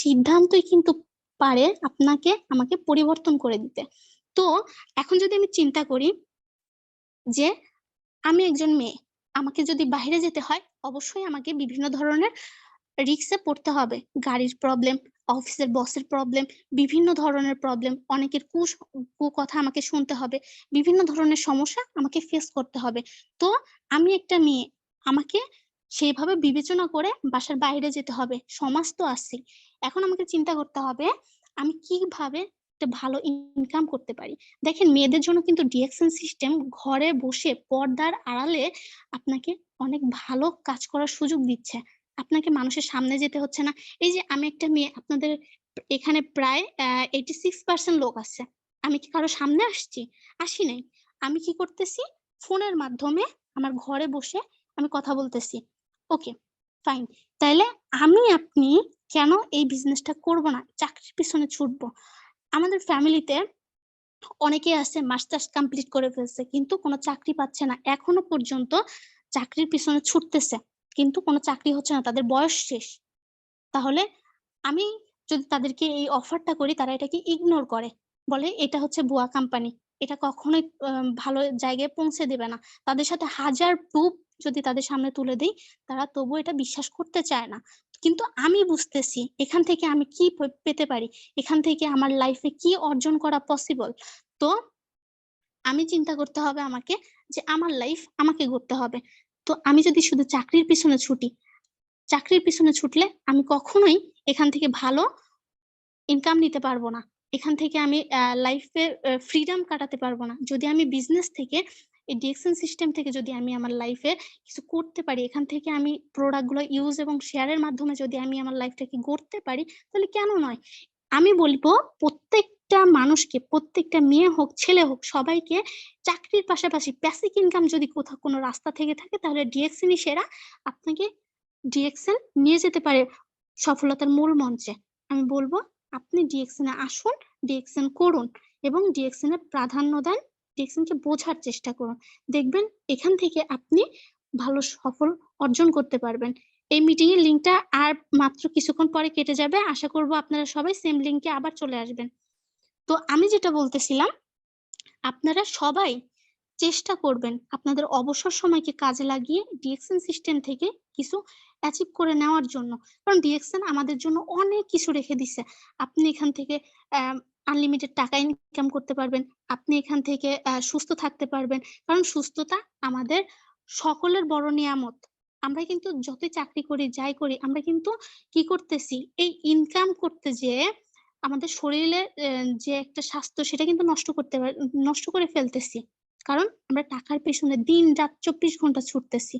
[SPEAKER 13] সিদ্ধান্তই কিন্তু পারে আপনাকে আমাকে পরিবর্তন করে দিতে। তো এখন যদি আমি চিন্তা করি যে আমি একজন মেয়ে, আমাকে যদি বাইরে যেতে হয় অবশ্যই আমাকে বিভিন্ন ধরনের রিস্কে পড়তে হবে। গাড়ির প্রবলেম, অফিসের বসের প্রবলেম, বিভিন্ন ধরনের প্রবলেম, অনেকের কথা আমাকে শুনতে হবে, বিভিন্ন ধরনের সমস্যা আমাকে ফেস করতে হবে। তো আমি একটা মেয়ে, আমাকে সেইভাবে বিবেচনা করে বাসার বাইরে যেতে হবে। সমাজ তো আছে, এখন আমাকে চিন্তা করতে হবে আমি কিভাবে একটা ভালো ইনকাম করতে পারি। দেখেন, মেয়েদের জন্য কিন্তু ডিএক্সএন সিস্টেম ঘরে বসে পর্দার আড়ালে আপনাকে অনেক ভালো কাজ করার সুযোগ দিচ্ছে। আপনাকে মানুষের সামনে যেতে হচ্ছে না। এই যে আমি একটা মেয়ে, আপনাদের এখানে প্রায় 86% লোক আছে। আমি কি কারো সামনে আসি নাই। আমি কি করতেছি? ফোনের মাধ্যমে আমার ঘরে বসে আমি কথা বলতেছি। ওকে, ফাইন। তাইলে আমি আপনি কেন এই বিজনেসটা করব না, চাকরির পিছনে ছুটবো? আমাদের ফ্যামিলিতে অনেকে আছে মাস্টার্স কমপ্লিট করে ফেলছে কিন্তু কোনো চাকরি পাচ্ছে না, এখনো পর্যন্ত চাকরির পিছনে ছুটতেছে কিন্তু কোনো চাকরি হচ্ছে না, তাদের বয়স শেষ। তাহলে আমি যদি তাদেরকে এই অফারটা করি, তারা এটাকে ইগনোর করে, বলে এটা হচ্ছে ভুয়া কোম্পানি, এটা কখনোই ভালো জায়গায় পৌঁছে দেবে না। তাদের সাথে হাজার প্রুফ যদি তাদের সামনে তুলে দেই, তারা তবু এটা বিশ্বাস করতে চায় না। কিন্তু আমি বুঝতেছি এখান থেকে আমি কি পেতে পারি, এখান থেকে আমার লাইফে কি অর্জন করা পসিবল। তো আমি চিন্তা করতে হবে আমাকে যে আমার লাইফ আমাকে গড়তে হবে। তো আমি যদি শুধু চাকরির পিছনে ছুটি, চাকরির পিছনে ছুটলে আমি কখনোই এখান থেকে ভালো ইনকাম নিতে পারবো না। এখান থেকে আমি লাইফে ফ্রিডম কাটাতে পারবো না। যদি আমি বিজনেস থেকে এই ডিএক্সএন সিস্টেম থেকে যদি আমি আমার লাইফে কিছু করতে পারি, এখান থেকে আমি প্রোডাক্ট গুলো ইউজ এবং শেয়ারের মাধ্যমে যদি আমি আমার লাইফটাকে গড়তে পারি, তাহলে কেন নয়? আমি বলবো প্রত্যেকটা মানুষকে, প্রত্যেকটা মেয়ে হোক, ছেলে হোক, সবাইকে চাকরির পাশাপাশি প্যাসিভ ইনকাম যদি কোথাও কোনো রাস্তা থেকে থাকে, তাহলে ডিএক্সএনই সেরা। আপনাকে ডিএক্সএন নিয়ে যেতে পারে সফলতার মূল মঞ্চে। আমি বলবো আপনি ডিএক্সএন এ আসুন, ডিএক্সএন করুন এবং ডিএক্সএন এর প্রাধান্য দেন, ডিএক্সএন কে বোঝার চেষ্টা করুন। দেখবেন এখান থেকে আপনি ভালো সফল অর্জন করতে পারবেন। এই মিটিং এর লিংকটা আর মাত্র কিছুক্ষণ পরে কেটে যাবে। আশা করব আপনারা সবাই সেম লিংকে আবার চলে আসবেন। তো আমি যেটা বলতেছিলাম, আপনারা সবাই চেষ্টা করবেন আপনাদের অবসর সময়কে কাজে লাগিয়ে ডিএক্সএন সিস্টেম থেকে কিছু অ্যাচিভ করে নেওয়ার জন্য। কারণ ডিএক্সএন আমাদের জন্য অনেক কিছু রেখে দিছে। আপনি এখান থেকে আনলিমিটেড টাকা ইনকাম করতে পারবেন, আপনি এখান থেকে সুস্থ থাকতে পারবেন। কারণ সুস্থতা আমাদের সকলের বড় নিয়ামত। আমরা কিন্তু যতই চাকরি করি, যাই করি, আমরা কিন্তু কি করতেছি, এই ইনকাম করতে যেয়ে আমাদের শরীরের যে একটা স্বাস্থ্য, সেটা কিন্তু নষ্ট করে ফেলতেছি। কারণ আমরা টাকার পেছনে দিন রাত 24 ঘন্টা ছুটতেছি।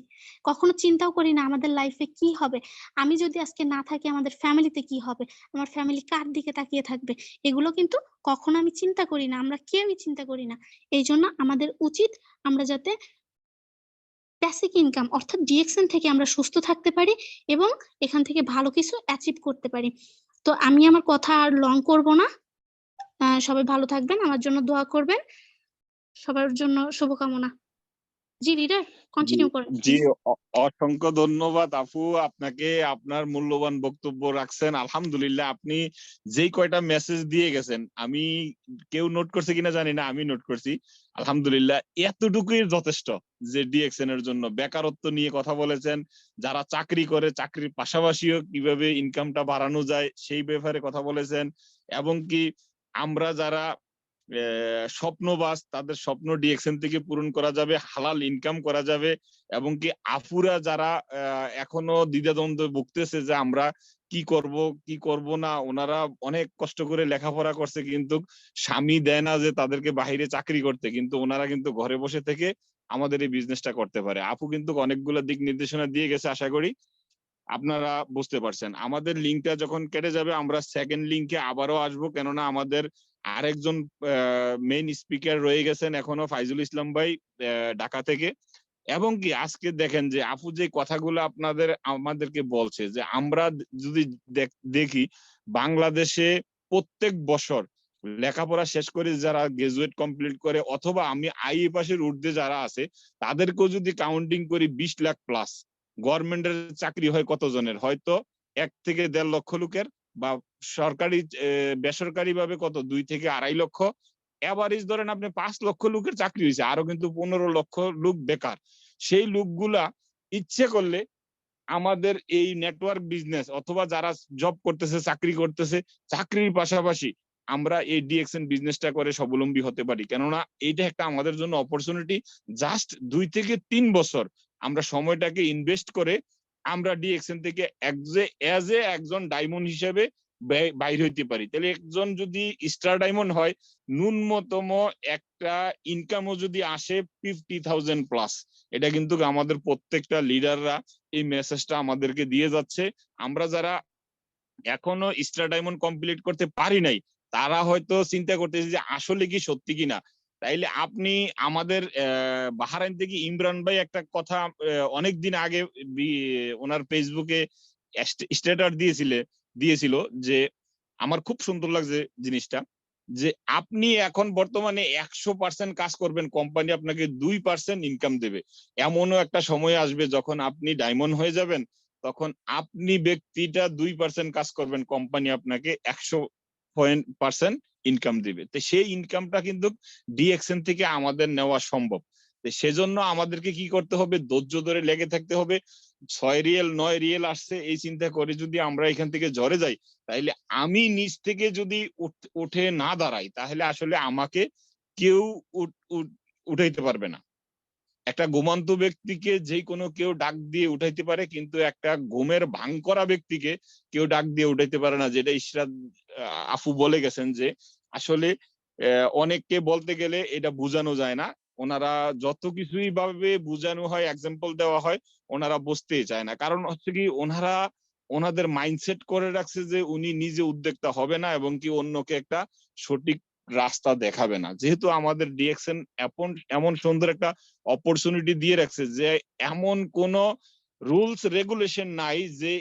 [SPEAKER 13] কখনো চিন্তাও করি না আমাদের লাইফে কি হবে, আমি যদি আজকে না থাকি আমাদের ফ্যামিলিতে কি হবে, আমার ফ্যামিলি কার দিকে তাকিয়ে থাকবে, এগুলো কিন্তু কখনো আমি চিন্তা করি না, আমরা কেউই চিন্তা করি না। এই জন্য আমাদের উচিত আমরা যাতে প্যাসিভ ইনকাম অর্থাৎ ডিএক্সএন থেকে আমরা সুস্থ থাকতে পারি এবং এখান থেকে ভালো কিছু অ্যাচিভ করতে পারি। তো আমি আমার কথা আর লং করব না। সবাই ভালো থাকবেন, আমার জন্য দোয়া করবেন, সবার জন্য শুভকামনা। জি লিডার, কন্টিনিউ করেন।
[SPEAKER 10] জি, অসংখ্য ধন্যবাদ আপু আপনাকে, আপনার মূল্যবান বক্তব্য রাখছেন। আলহামদুলিল্লাহ, আপনি যেই কয়টা মেসেজ দিয়ে গেছেন, আমি কেউ নোট করছে কিনা জানি না, আমি নোট করছি। আলহামদুলিল্লাহ, এতটুকুই যথেষ্ট যে ডিএক্সএন এর জন্য। বেকারত্ব নিয়ে কথা বলেছেন, যারা চাকরি করে চাকরির পাশাপাশিও কিভাবে ইনকামটা বাড়ানো যায় সেই ব্যাপারে কথা বলেছেন, এবং কি আমরা যারা স্বপ্নবাজ, তাদের স্বপ্ন ডিএক্সএন থেকে পূরণ করা যাবে, হালাল ইনকাম করা যাবে। এবং কি আফুরা যারা এখনো দ্বিধাদ্বন্দ্বে ভুগতেছে যে আমরা কি করব কি করব না, ওনারা অনেক কষ্ট করে লেখাপড়া করছে কিন্তু স্বামী দেয় না যে তাদেরকে বাহিরে চাকরি করতে, কিন্তু ওনারা কিন্তু ঘরে বসে থেকে আমাদের এই বিজনেসটা করতে পারে। আপু কিন্তু অনেকগুলো দিক নির্দেশনা দিয়ে গেছে, আশা করি আপনারা বুঝতে পারছেন। আমাদের লিঙ্কটা যখন কেটে যাবে, আমরা সেকেন্ড লিঙ্কে আবারও আসবো, কেননা আমাদের আরেকজন মেইন স্পিকার রয়ে গেছেন এখনো, ফাইজুল ইসলাম ভাই ঢাকা থেকে। এবং কি আজকে দেখেন যে আপু যে কথাগুলো আমাদেরকে বলছে, যে আমরা যদি দেখি বাংলাদেশে প্রত্যেক বছর লেখাপড়া শেষ করে যারা গ্রাজুয়েট কমপ্লিট করে, অথবা আমি আইএ পাশের ঊর্ধ্বে যারা আছে, তাদেরকেও যদি কাউন্টিং করি 20 লাখ প্লাস। গভর্নমেন্টের চাকরি হয় কতজনের? হয়তো 1 থেকে 1.5 লক্ষ লোকের, বা সরকারি বেসরকারি ভাবে কত 2 থেকে 2.5 লক্ষ। এভারেজ ধরেন আপনি 5 লক্ষ লোকের চাকরি হয়েছে, আরো কিন্তু 15 লক্ষ লোক বেকার। সেই লোকগুলা ইচ্ছে করলে আমাদের এই নেটওয়ার্ক বিজনেস, অথবা যারা জব করতেছে, চাকরি করতেছে, চাকরির পাশাপাশি আমরা এই ডিএক্সএন বিজনেসটা করে স্বাবলম্বী হতে পারি। কেননা এইটা একটা আমাদের জন্য অপরচুনিটি। জাস্ট 2 থেকে 3 বছর আমরা সময়টাকে ইনভেস্ট করে আমরা ডিএক্সএন থেকে এজ এ একজন ডায়মন্ড হিসেবে বাইর হইতে পারি। তাহলে একজন যদি স্টার ডায়মন্ড হয়, ন্যূনতম একটা ইনকামও যদি আসে 50,000 প্লাস। এটা কিন্তু আমাদের প্রত্যেকটা লিডাররা এই মেসেজটা আমাদেরকে দিয়ে যাচ্ছে। আমরা যারা এখনো স্টার ডায়মন্ড কমপ্লিট করতে পারি নাই, তারা হয়তো চিন্তা করতেছে যে আসলে কি সত্যি কিনা। তাইলে আপনি আমাদের বাহারাইন থেকে ইমরান ভাই একটা কথা অনেকদিন আগে ওনার ফেসবুকে স্ট্যাটাস দিয়েছিল, যে আমার খুব সুন্দর লাগছে জিনিসটা, যে আপনি এখন বর্তমানে 100% কাজ করবেন, কোম্পানি আপনাকে 2% ইনকাম দেবে। এমনও একটা সময় আসবে যখন আপনি ডায়মন্ড হয়ে যাবেন, তখন আপনি ব্যক্তিটা 2% কাজ করবেন, কোম্পানি আপনাকে 100% ইনকাম দিবে। তো সেই ইনকামটা কিন্তু ডিএক্সএন থেকে আমাদের নেওয়া সম্ভব। সেজন্য আমাদেরকে কি করতে হবে? ধৈর্য ধরে লেগে থাকতে হবে। 6 রিয়েল 9 রিয়েল আসছে এই চিন্তা করে যদি আমরা এখান থেকে ঝরে যাই, তাহলে আমি নিচ থেকে যদি উঠে না দাঁড়াই, তাহলে আসলে আমাকে কেউ উঠাইতে পারবে না। একটা ঘুমন্ত ব্যক্তিকে যে কোনো কেউ ডাক দিয়ে উঠাইতে পারে, কিন্তু একটা ঘুমের ভাঙ করা ব্যক্তিকে কেউ ডাক দিয়ে উঠাইতে পারে না, যেটা ইশরাত আফু বলে গেছেন যে আসলে অনেককে বলতে গেলে এটা বোঝানো যায় না। ওনারা যত কিছুই ভাবে বোঝানো হয়, এক্সাম্পল দেওয়া হয়, ওনারা বুঝতেই চায় না। কারণ হচ্ছে কি, ওনাদের মাইন্ডসেট করে রাখছে যে উনি নিজে উদ্যোক্তা হবে না এবং কি অন্যকে একটা সঠিক রাস্তা দেখাবে না। যেহেতু আমাদের ডিএক্সএন এমন সুন্দর একটা অপরচুনিটি দিয়ে রাখছে যে এমন কোন রুলস রেগুলেশন নাই যে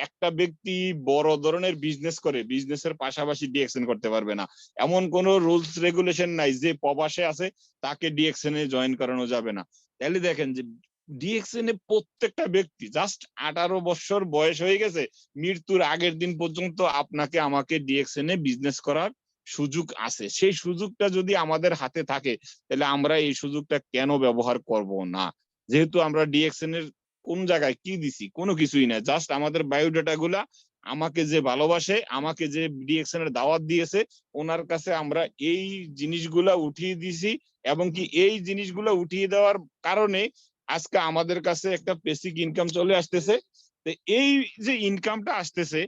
[SPEAKER 10] একটা ব্যক্তি বড় ধরনের বিজনেস করে বিজনেসের পাশাপাশি ডিএক্সএন করতে পারবে না। এমন কোন রুলস রেগুলেশন নাই যে প্রবাসে আছে তাকে ডিএক্সএন এ জয়েন করানো যাবে না। তাহলে দেখেন যে ডিএক্সএন এ প্রত্যেকটা ব্যক্তি জাস্ট 18 বছর বয়স হয়ে গেছে, মৃত্যুর আগের দিন পর্যন্ত আপনাকে আমাকে ডিএক্সএন এ বিজনেস করার সুযোগ আছে। সেই সুযোগটা যদি আমাদের হাতে থাকে তাহলে আমরা এই সুযোগটা কেন ব্যবহার করব না? যেহেতু আমরা ডিএক্সএন এর কোন জায়গায় কি দিছি, কোনো কিছুই না, জাস্ট আমাদের বায়োডাটা গুলা আমাকে যে ভালোবাসে, আমাকে যে ডিএক্সএন এর দাওয়াত দিয়েছে, ওনার কাছে আমরা এই জিনিসগুলা উঠিয়ে দিছি এবং কি এই জিনিসগুলা উঠিয়ে দেওয়ার কারণে আজকে আমাদের কাছে একটা বেসিক ইনকাম চলে আসতেছে। তো এই যে ইনকামটা আসতেছে,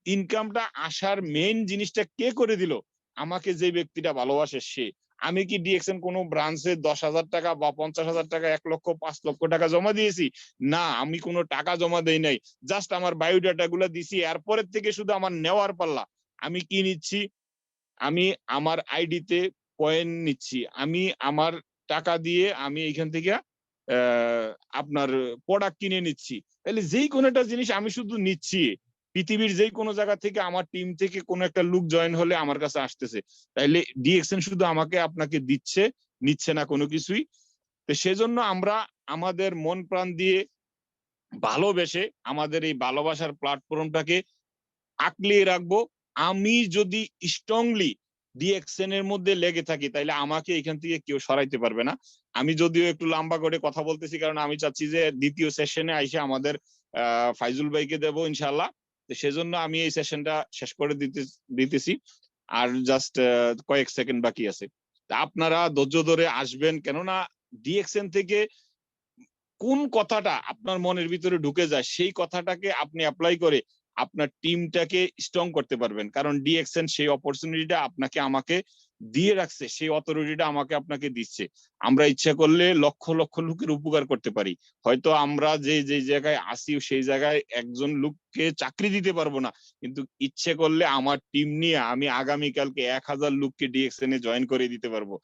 [SPEAKER 10] ইনকামটা আসার মেইন জিনিসটা কে করে দিল? আমাকে যে ব্যক্তিটা ভালোবাসে সে। আমি কি ডিএক্সএন কোনো ব্রাঞ্চে 10,000 টাকা বা 50,000 টাকা, 1 লক্ষ 5 লক্ষ টাকা জমা দিয়েছি? না, আমি কোনো টাকা জমা দেই নাই, জাস্ট আমার বায়োডাটা গুলা দিছি। এরপরের থেকে শুধু আমার নেওয়ার পাল্লা। আমি কি নিচ্ছি? আমি আমার আইডিতে পয়েন্ট নিচ্ছি, আমি আমার টাকা দিয়ে আমি এখান থেকে আপনার প্রোডাক্ট কিনে নিচ্ছি। তাহলে যেই কোনো একটা জিনিস আমি শুধু নিচ্ছি, পৃথিবীর যেই কোনো জায়গা থেকে আমার টিম থেকে কোনো একটা লোক জয়েন হলে আমার কাছে আসতেছে, তাইলে ডিএক্সএন শুধু আমাকে আপনাকে দিচ্ছে, নিচ্ছে না কোনো কিছুই। তো সেজন্য আমরা আমাদের মন প্রাণ দিয়ে ভালোবেসে আমাদের এই ভালোবাসার প্ল্যাটফর্মটাকে আঁকলিয়ে রাখবো। আমি যদি স্ট্রংলি ডিএক্সএন এর মধ্যে লেগে থাকি তাইলে আমাকে এখান থেকে কেউ সরাইতে পারবে না। আমি যদিও একটু লম্বা করে কথা বলতেছি, কারণ আমি চাচ্ছি যে দ্বিতীয় সেশনে আইসে আমাদের ফাইজুল ভাইকে দেবো ইনশাল্লাহ। তো সেজন্য আমি এই সেশনটা শেষ করে দিতেছি, আর জাস্ট কয়েক সেকেন্ড বাকি আছে। আপনারা ধৈর্য ধরে আসবেন, কেননা ডিএক্সএন থেকে কোন কথাটা আপনার মনের ভিতরে ঢুকে যায় সেই কথাটাকে আপনি অ্যাপ্লাই করে আপনার টিমটাকে স্ট্রং করতে পারবেন। কারণ ডিএক্সএন সেই অপরচুনিটিটা আপনাকে আমাকে দিয়ে রাখছে, সেই অথরিটিটা আমাকে আপনাকে দিচ্ছে। আমরা ইচ্ছা করলে লক্ষ লক্ষ লোকের উপকার করতে পারি। হয়তো আমরা যে জায়গায় আসি সেই জায়গায় একজন লোককে চাকরি দিতে পারবো না, কিন্তু ইচ্ছে করলে আমার টিম নিয়ে আমি আগামীকালকে 1000 লোককে ডিএক্সএন এ জয়েন করে দিতে পারবো।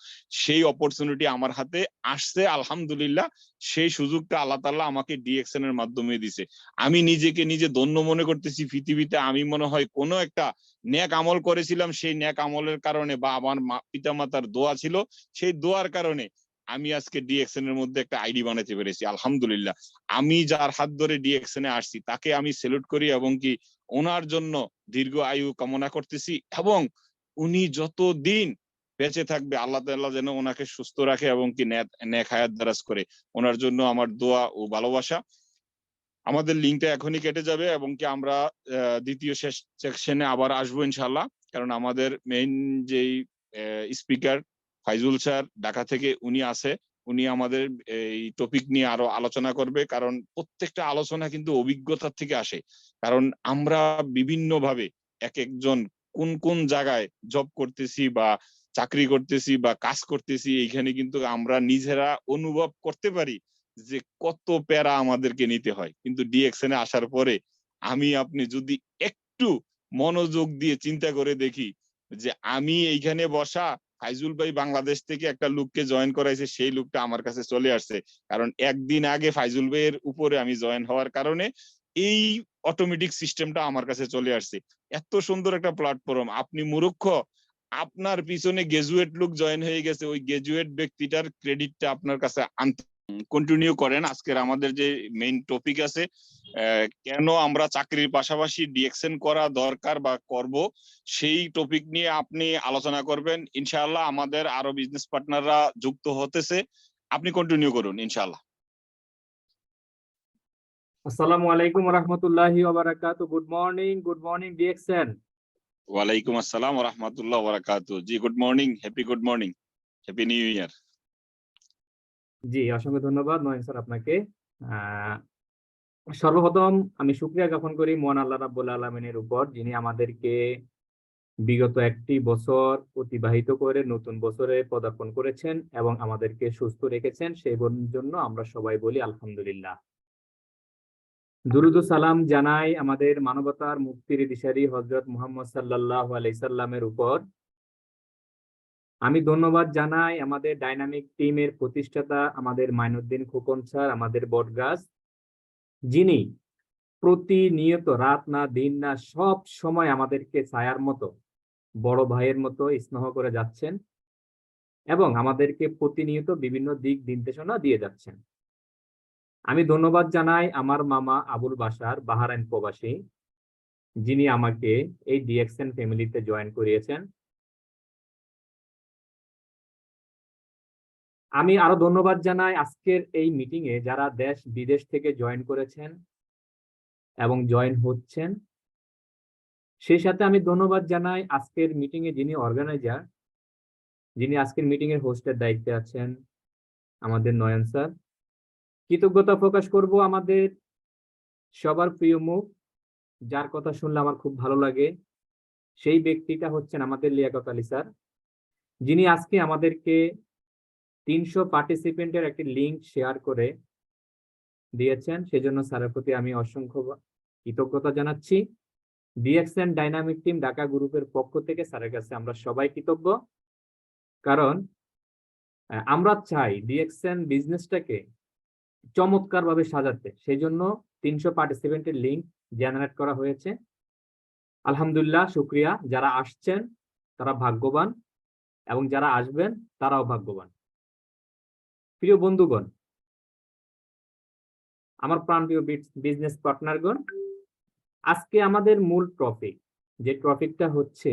[SPEAKER 10] সেই অপরচুনিটি আমার হাতে আসছে, আলহামদুলিল্লাহ। সেই সুযোগটা আল্লাহ তাআলা আমাকে ডিএক্সএন এর মাধ্যমে দিছে। আমি নিজেকে নিজে ধন্য মনে করতেছি। পৃথিবীতে আমি মনে হয় কোনো একটা নেক আমল করেছিলাম, সেই নেক আমলের কারণে বা আমার পিতা মাতার দোয়া ছিল, সেই দোয়ার কারণে আমি আজকে ডিএক্সএন এর মধ্যে একটা আইডি বানাতে পেরেছি, আলহামদুলিল্লাহ। আমি যার হাত ধরে ডিএক্সএন এ আসছি তাকে আমি স্যালুট করি এবং কি ওনার জন্য দীর্ঘ আয়ু কামনা করতেছি, এবং উনি যতদিন বেঁচে থাকবে আল্লাহ তাআলা যেন ওনাকে সুস্থ রাখে এবং কি নেক হায়াত দারাজ করে। ওনার জন্য আমার দোয়া ও ভালোবাসা। আমাদের লিঙ্কটা এখনই কেটে যাবে এবং কি আমরা দ্বিতীয় সেকশনে আবার আসবো ইনশাল্লাহ। কারণ আমাদের মেইন যেই স্পিকার ফাইজুল স্যার ঢাকা থেকে উনি আছে, উনি আমাদের এই টপিক নিয়ে আরো আলোচনা করবে। কারণ প্রত্যেকটা আলোচনা কিন্তু অভিজ্ঞতার থেকে আসে। কারণ আমরা বিভিন্ন ভাবে এক একজন কোন কোন জায়গায় জব করতেছি বা চাকরি করতেছি বা কাজ করতেছি, এইখানে কিন্তু আমরা নিজেরা অনুভব করতে পারি যে কত প্যারা আমাদেরকে নিতে হয়। কিন্তু ডিএক্সএন এ আসার পরে আমি আপনি যদি একটু মনোযোগ দিয়ে চিন্তা করে দেখি যে আমি এইখানে বসা, ফাইজুল ভাই বাংলাদেশ থেকে একটা লোককে জয়েন করাইছে, সেই লোকটা আমার কাছে চলে আসছে কারণ একদিন আগে ফাইজুল ভাইয়ের উপরে আমি জয়েন হওয়ার কারণে এই অটোমেটিক সিস্টেমটা আমার কাছে চলে আসছে। এত সুন্দর একটা প্ল্যাটফর্ম, আপনি মূর্খ, আপনার পিছনে গ্রাজুয়েট লোক জয়েন হয়ে গেছে, ওই গ্রাজুয়েট ব্যক্তিটার ক্রেডিটটা আপনার কাছে আনতে কন্টিনিউ করেন। আজকের আমাদের যে মেইন টপিক আছে, কেন আমরা চাকরির পাশাপাশি ডিএক্সএন করা দরকার বা করব, সেই টপিক নিয়ে আপনি আলোচনা করবেন ইনশাআল্লাহ। আমাদের আরো বিজনেস পার্টনাররা যুক্ত হতেছে, আপনি কন্টিনিউ করুন ইনশাআল্লাহ।
[SPEAKER 9] আসসালামু আলাইকুম ওয়া রাহমাতুল্লাহি ওয়া বারাকাতুহু। Good morning DXN.
[SPEAKER 10] ওয়ালাইকুম আসসালাম ওয়া রাহমাতুল্লাহি ওয়া বারাকাতুহু। জি good morning, happy good morning, happy new year.
[SPEAKER 9] জি, অসংখ্য ধন্যবাদ নয়ন স্যার আপনাকে। আহ, সর্বপ্রথম আমি শুকরিয়া জ্ঞাপন করি মহান আল্লাহ রাব্বুল আলামিনের উপর, যিনি আমাদেরকে বিগত একটি বছর অতিবাহিত করে নতুন বছরে পদার্পণ করেছেন এবং আমাদেরকে সুস্থ রেখেছেন। সেই জন্য আমরা সবাই বলি আলহামদুলিল্লাহ। দুরুদ ও সালাম জানাই আমাদের মানবতার মুক্তির দিশারি হযরত মুহাম্মদ সাল্লাল্লাহু আলাইহি সাল্লামের উপর। আমি ধন্যবাদ জানাই আমাদের ডাইনামিক টিমের প্রতিষ্ঠাতা আমাদের মাইনুদ্দিন খোকন স্যার, আমাদের বটগাছ, যিনি প্রতিনিয়ত রাত না দিন না সব সময় আমাদেরকে ছায়ার মতো, বড় ভাইয়ের মতো স্নেহ করে যাচ্ছেন এবং আমাদেরকে প্রতিনিয়ত বিভিন্ন দিক নির্দেশনা দিয়ে যাচ্ছেন। আমি ধন্যবাদ জানাই আমার মামা আবুল বাশার, বাহারাইন প্রবাসী, যিনি আমাকে এই ডিএক্সএন ফ্যামিলিতে জয়েন করিয়েছেন। আমি আরো ধন্যবাদ জানাই আজকের এই মিটিং এ যারা দেশ বিদেশ থেকে জয়েন করেছেন এবং জয়েন হচ্ছেন। সেই সাথে আমি ধন্যবাদ জানাই আজকের মিটিং এ যিনি অর্গানাইজার, যিনি আজকের মিটিং এর হোস্টের দায়িত্বে আছেন, আমাদের নয়ন স্যার। কৃতজ্ঞতা প্রকাশ করব আমাদের সবার প্রিয় মুখ, যার কথা শুনলে আমার খুব ভালো লাগে, সেই ব্যক্তিটা হচ্ছেন আমাদের লিয়াকত আলী স্যার, যিনি আজকে আমাদেরকে 300 পার্টিসিপেন্টের একটি লিংক শেয়ার করে দিয়েছেন। সেজন্য স্যারের প্রতি আমি অসংখ্য কৃতজ্ঞতা জানাচ্ছি। ডিএক্সএন ডাইনামিক টিম ঢাকা গ্রুপের পক্ষ থেকে স্যারের কাছে আমরা সবাই কৃতজ্ঞ, কারণ আমরা চাই ডিএক্সএন বিজনেসটাকে চমৎকার ভাবে সাজাতে। সেই জন্য 300 পার্টিসিপেন্টের লিংক জেনারেট করা হয়েছে। আলহামদুলিল্লাহ, শুকরিয়া। যারা আসছেন তারা ভাগ্যবান এবং যারা আসবেন তারাও ভাগ্যবান। প্রিয় বন্ধুগণ, আমার প্রাণপ্রিয় বিজনেস পার্টনারগণ, আজকে আমাদের মূল টপিক, যে টপিকটা হচ্ছে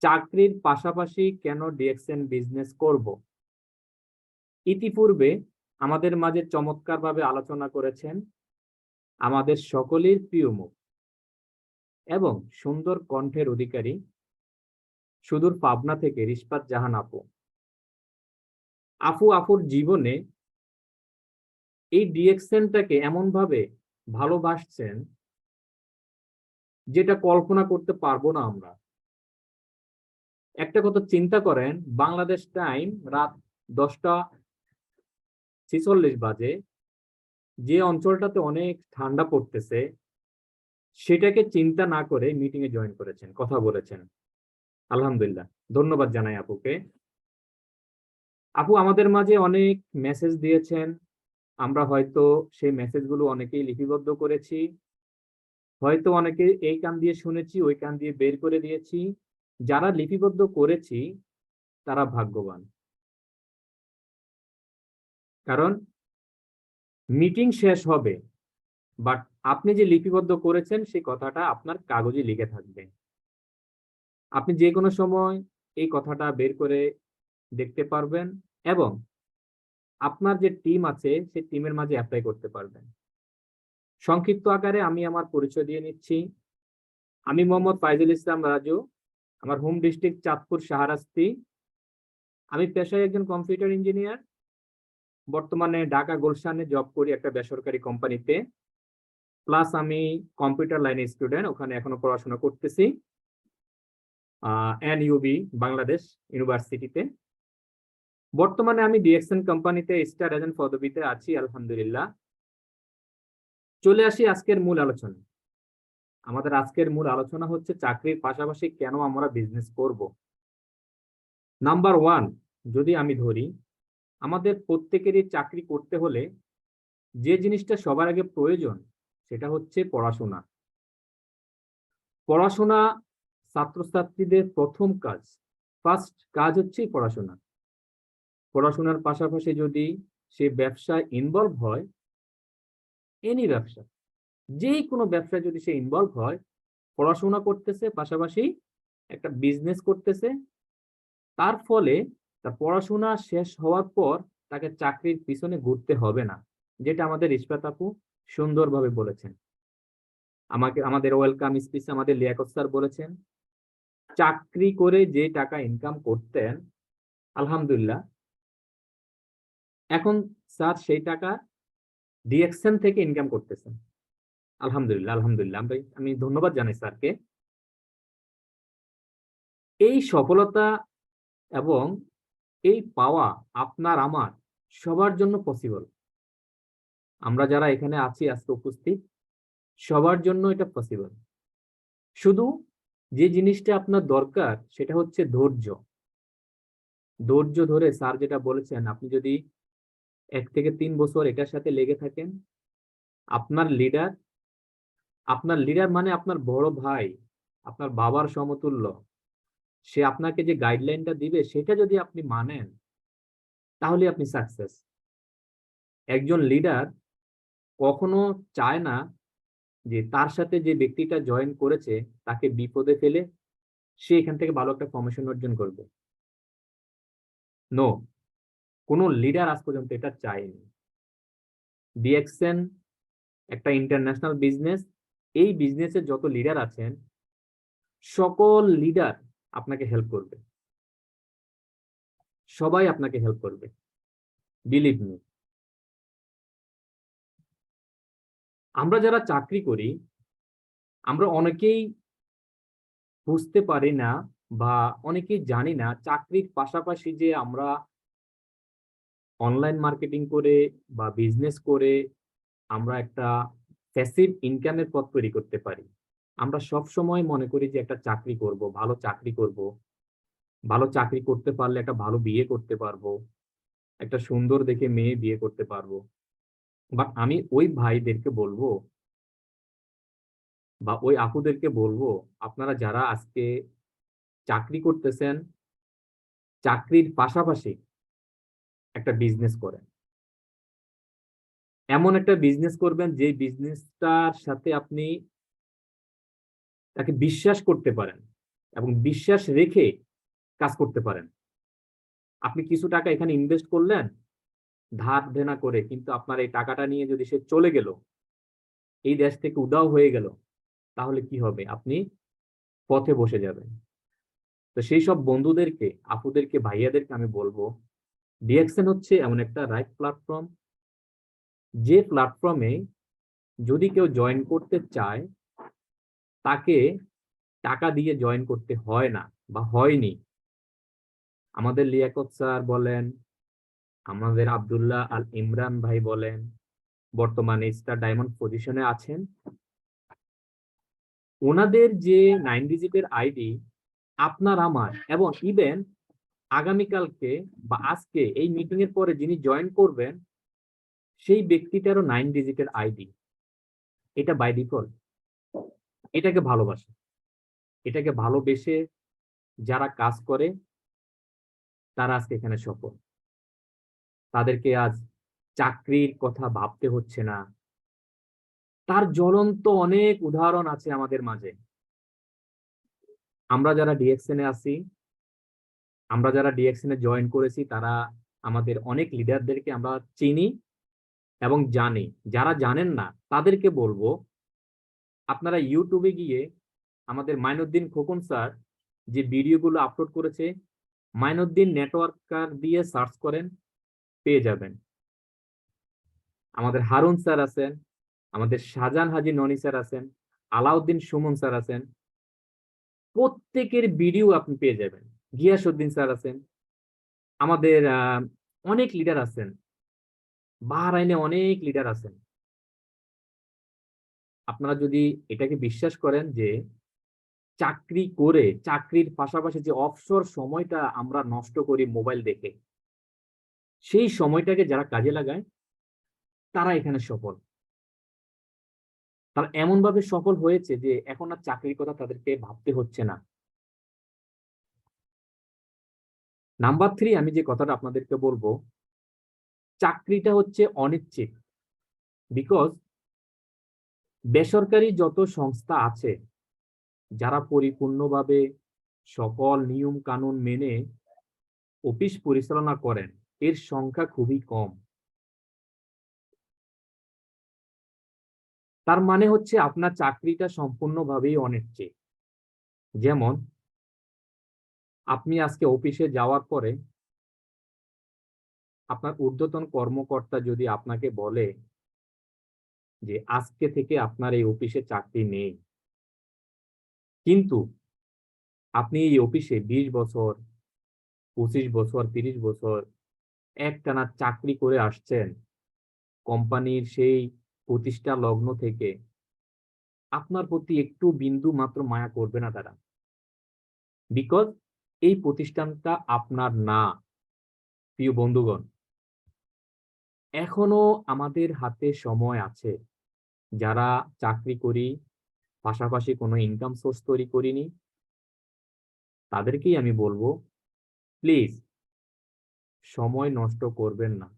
[SPEAKER 9] চাকরির পাশাপাশি কেন ডিএক্সএন বিজনেস করব। ইতিপূর্বে আমাদের মাঝে চমৎকারভাবে আলোচনা করেছেন আমাদের সকলের প্রিয় মুখ এবং সুন্দর কণ্ঠের অধিকারী সুদূর পাবনা থেকে রিশপাত জাহান আপু। আপুর জীবনে এই ডিএক্সএনটাকে এমন ভাবে ভালোবাসছেন যেটা কল্পনা করতে পারবো না আমরা। একটা কথা চিন্তা করেন, বাংলাদেশ টাইম রাত 10:46 বাজে, যে অঞ্চলটাতে অনেক ঠান্ডা পড়তেছে, সেটাকে চিন্তা না করে মিটিং এ জয়েন করেছেন, কথা বলেছেন। আলহামদুলিল্লাহ, ধন্যবাদ জানাই আপুকে। আপু আমাদের মাঝে অনেক মেসেজ দিয়েছেন, আমরা হয়তো সেই মেসেজগুলো অনেকেই লিপিবদ্ধ করেছি, হয়তো অনেকে এই কান দিয়ে শুনেছি ওই কান দিয়ে বের করে দিয়েছি। যারা লিপিবদ্ধ করেছি তারা ভাগ্যবান, কারণ মিটিং শেষ হবে, বাট আপনি যে লিপিবদ্ধ করেছেন সেই কথাটা আপনার কাগজে লিখে থাকবে। আপনি যে কোনো সময় এই কথাটা বের করে দেখতে পারবেন এবং আপনার যে টিম আছে সেই টিমের মাঝে অ্যাপ্লাই করতে পারবেন। সংক্ষিপ্ত আকারে আমি আমার পরিচয় দিয়ে নিচ্ছি। আমি মোহাম্মদ ফাইজুল ইসলাম রাজু, আমার হোম ডিস্ট্রিক্ট চাঁদপুর শাহরাস্তি। আমি পেশায় একজন কম্পিউটার ইঞ্জিনিয়ার, বর্তমানে ঢাকা গুলশানে জব করি একটা বেসরকারি কোম্পানিতে, প্লাস আমি কম্পিউটার লাইনের স্টুডেন্ট, ওখানে এখনো পড়াশোনা করতেছি এনইউবি বাংলাদেশ ইউনিভার্সিটিতে। বর্তমানে আমি ডিএক্সএন কোম্পানিতে স্টার এজেন্ট পদবিতে আছি, আলহামদুলিল্লাহ। চলে আসি আজকের মূল আলোচনা। আমাদের আজকের মূল আলোচনা হচ্ছে চাকরির পাশাপাশি কেন আমরা বিজনেস করব। নাম্বার 1, যদি আমি ধরি, আমাদের প্রত্যেকেরই চাকরি করতে হলে যে জিনিসটা সবার আগে প্রয়োজন সেটা হচ্ছে পড়াশোনা। পড়াশোনা ছাত্রছাত্রীদের প্রথম কাজ, ফার্স্ট কাজ হচ্ছে পড়াশোনা। পড়াশোনার পাশাপাশি যদি সে ব্যবসায় ইনভলভ হয়, এনি ব্যবসা, যে কোনো ব্যবসায় যদি সে ইনভলভ হয়, পড়াশোনা করতেছে পাশাপাশি একটা বিজনেস করতেছে, তার ফলে তার পড়াশোনা শেষ হওয়ার পর তাকে চাকরির পিছনে ঘুরতে হবে না, যেটা আমাদের রিশপাত আপু সুন্দরভাবে বলেছেন। আমাদের ওয়েলকাম স্পিচে আমাদের লিয়াকত স্যার বলেছেন, চাকরি করে যে টাকা ইনকাম করতেন, আলহামদুলিল্লাহ এখন স্যার সেই টাকা ডিএক্সএন থেকে ইনকাম করতেছেন। আলহামদুলিল্লাহ, আলহামদুলিল্লাহ, আমি ধন্যবাদ জানাই স্যারকে। এই সফলতা এবং এই পাওয়া আপনার আমার সবার জন্য পসিবল। আমরা যারা এখানে আছি আজকে উপস্থিত, সবার জন্য এটা পসিবল। শুধু যে জিনিসটা আপনার দরকার সেটা হচ্ছে ধৈর্য। ধৈর্য ধরে স্যার যেটা বলেছেন, আপনি যদি 1 থেকে 3 বছর এটার সাথে লেগে থাকেন, আপনার লিডার মানে আপনার বড় ভাই, আপনার বাবার সমতুল্য, সে আপনাকে যে গাইডলাইনটা দিবে সেটা যদি আপনি মানেন, তাহলে আপনি সাকসেস। একজন লিডার কখনো চায় না যে তার সাথে যে ব্যক্তিটা জয়েন করেছে তাকে বিপদে ফেলে সে এখান থেকে ভালো একটা প্রমোশন অর্জন করবে। নো, কোনো লিডার আজ পর্যন্ত এটা চায়নি। ডিএক্সএন একটা ইন্টারন্যাশনাল বিজনেস। এই বিজনেসে যত লিডার আছেন, সকল লিডার আপনাকে হেল্প করবে, সবাই আপনাকে হেল্প করবে, বিলিভ মি। আমরা যারা চাকরি করি, আমরা অনেকেই বুঝতে পারি না বা অনেকেই জানি না চাকরির পাশাপাশি যে আমরা অনলাইন মার্কেটিং করে বা বিজনেস করে আমরা একটা প্যাসিভ ইনকামের পথ তৈরি করতে পারি। আমরা সব সময় মনে করি যে একটা চাকরি করব, ভালো চাকরি করব, ভালো চাকরি করতে পারলে একটা ভালো বিয়ে করতে পারবো, একটা সুন্দর দেখে মেয়ে বিয়ে করতে পারবো। বাট আমি ওই ভাইদেরকে বলবো বা ওই আপুদেরকে বলবো, আপনারা যারা আজকে চাকরি করতেছেন, চাকরির পাশাপাশি একটা বিজনেস করেন। এমন একটা বিজনেস করবেন যে বিজনেসটার সাথে আপনি তাকে বিশ্বাস করতে পারেন এবং বিশ্বাস রেখে কাজ করতে পারেন। আপনি কিছু টাকা এখানে ইনভেস্ট করলেন ধার দেনা করে, কিন্তু আপনার এই টাকাটা নিয়ে যদি সে চলে গেল, এই দেশ থেকে উধাও হয়ে গেল, তাহলে কি হবে? আপনি পথে বসে যাবেন। তো সেই সব বন্ধুদেরকে, আপুদেরকে, ভাইয়াদেরকে আমি বলবো, ডিএক্সএন হচ্ছে এমন একটা রাইট প্ল্যাটফর্ম, যে প্ল্যাটফর্মে যদি কেউ জয়েন করতে চায় তাকে টাকা দিয়ে জয়েন করতে হয় না বা হয়নি। আমাদের লিয়াকত স্যার বলেন, আমাদের আব্দুল্লাহ আল ইমরান ভাই বলেন, বর্তমানে স্টার ডায়মন্ড পজিশনে আছেন। ওনাদের যে 9 ডিজিটের আইডি আপনার আমার এবং ইভেন আগামীকালকে বা আজকে এই মিটিং এর পরে যিনি জয়েন করবেন সেই ব্যক্তিটারও 9 ডিজিটের আইডি। এটা বাই ডিফল্ট। এটাকে ভালোবাসে, এটাকে ভালোবেসে যারা কাজ করে তারা আজকে এখানে সফল। তাদেরকে আজ চাকরির কথা ভাবতে হচ্ছে না। তার জ্বলন্ত অনেক উদাহরণ আছে আমাদের মাঝে। আমরা যারা ডিএক্সএন এ আছি, আমরা যারা ডিএক্সএন এ জয়েন করেছি, তারা আমাদের অনেক লিডারদেরকে আমরা চিনি এবং জানি। যারা জানেন না তাদেরকে বলবো, আপনারা ইউটিউবে গিয়ে আমাদের মাইনুদ্দিন খোকন স্যার যে ভিডিওগুলো আপলোড করেছে, মাইনুদ্দিন নেটওয়ার্কার দিয়ে সার্চ করেন, পেয়ে যাবেন। আমাদের হারুন স্যার আছেন, আমাদের শাহজাহান হাজি ননি স্যার আছেন, আলাউদ্দিন সুমন স্যার আছেন, প্রত্যেকের ভিডিও আপনি পেয়ে যাবেন। গিয়াসউদ্দিন স্যার আছেন, আমাদের অনেক লিডার আছেন, বাহরাইনে অনেক লিডার আছেন। আপনারা যদি এটাকে বিশ্বাস করেন যে চাকরি করে, চাকরির পাশাপাশি যে অবসর সময়টা আমরা নষ্ট করি মোবাইল দেখে, সেই সময়টাকে যারা কাজে লাগায় তারা এখানে সফল। তারা এমন ভাবে সফল হয়েছে যে এখন আর চাকরির কথা তাদেরকে ভাবতে হচ্ছে না। নাম্বার 3, আমি যে কথাটা আপনাদেরকে বলবো, চাকরিটা হচ্ছে অনিশ্চিত। বিকজ বেসরকারি যত সংস্থা আছে যারা পরিপূর্ণভাবে সকল নিয়ম কানুন মেনে অফিস পরিচালনা করেন, এর সংখ্যা খুবই কম। তার মানে হচ্ছে আপনার চাকরিটা সম্পূর্ণভাবেই অনিশ্চিত। যেমন আপনি আজকে অফিসে যাওয়ার পরে আপনার ঊর্ধ্বতন কর্মকর্তা যদি আপনাকে বলে যে আজকে থেকে আপনার এই অফিসে চাকরি নেই, কিন্তু আপনি এই অফিসে 20 বছর, 25 বছর, 30 বছর একটানা চাকরি করে আসছেন, কোম্পানির সেই প্রতিষ্ঠা লগ্ন থেকে, আপনার প্রতি একটু বিন্দু মাত্র মায়া করবে না তারা। বিকজ এই প্রতিষ্ঠানটা আপনার না। প্রিয় বন্ধুগণ, এখনো আমাদের হাতে সময় আছে, যারা চাকরি করি, পাশাপাশি কোনো ইনকাম সোর্স তৈরি করিনি, তাদেরকেই আমি বলবো, প্লিজ সময় নষ্ট করবেন না।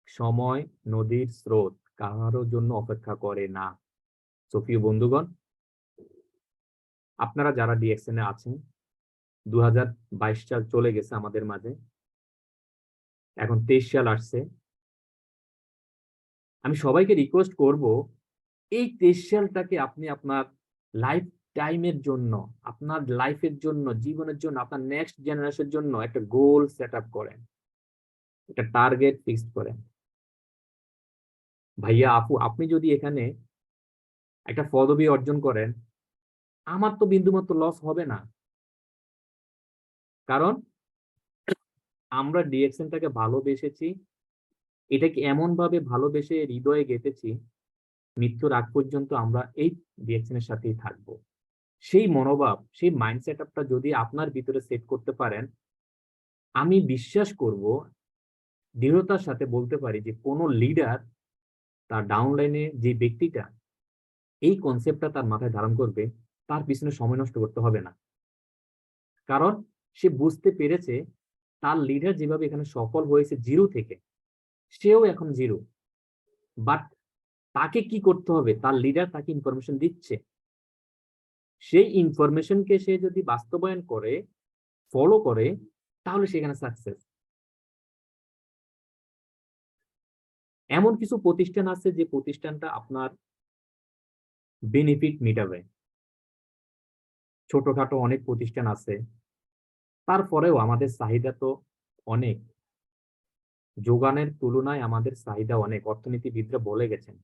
[SPEAKER 9] সময় নদীর স্রোত, কারোর জন্য অপেক্ষা করে না। তো প্রিয় বন্ধুগণ, আপনারা যারা ডিএক্সএন এ আছেন, 2022 সাল চলে গেছে আমাদের মাঝে, এখন 23 সাল আসছে। আমি সবাইকে রিকোয়েস্ট করব, এই 23 সালটাকে আপনি আপনার লাইফ টাইমের জন্য, আপনার লাইফের জন্য, জীবনের জন্য, আপনার নেক্সট জেনারেশনের জন্য একটা গোল সেট আপ করেন, একটা টার্গেট ফিক্সড করেন। ভাইয়া, আপু, আপনি যদি এখানে একটা পদবি অর্জন করেন, আমার তো বিন্দুমাত্র লস হবে না। কারণ আমরা ডিএক্সএনটাকে ভালোবেসেছি, এটাকে এমন ভাবে ভালোবেসে হৃদয়ে গেঁথেছি, মৃত্যুর আগ পর্যন্ত আমরা এই ডিএক্সএন এর সাথেই থাকবো। সেই মনোভাব, সেই মাইন্ডসেট আপটা যদি আপনার ভিতরে সেট করতে পারেন, আমি বিশ্বাস করব, দৃঢ়তার সাথে বলতে পারি যে কোনো লিডার তার ডাউনলাইনে যে ব্যক্তিটা এই কনসেপ্টটা তার মাথায় ধারণ করবে, তার পিছনে সময় নষ্ট করতে হবে না। কারণ সে বুঝতে পেরেছে তার লিডার যেভাবে এখানে সফল হয়েছে জিরো থেকে, সেও এখন জিরো। বাট তাকে কি করতে হবে, তার লিডার তাকে ইনফরমেশন দিচ্ছে, সেই ইনফরমেশনকে সে যদি বাস্তবায়ন করে, ফলো করে, তাহলে সেখানে সাকসেস। এমন কিছু প্রতিষ্ঠান আছে যে প্রতিষ্ঠানটা আপনার বেনিফিট মিটাবে। ছোটখাটো অনেক প্রতিষ্ঠান আছে, তারপরেও আমাদের চাহিদা তো অনেক, যোগানের তুলনায় আমাদের চাহিদা অনেক। অর্থনীতিবিদরা বলে গেছেন,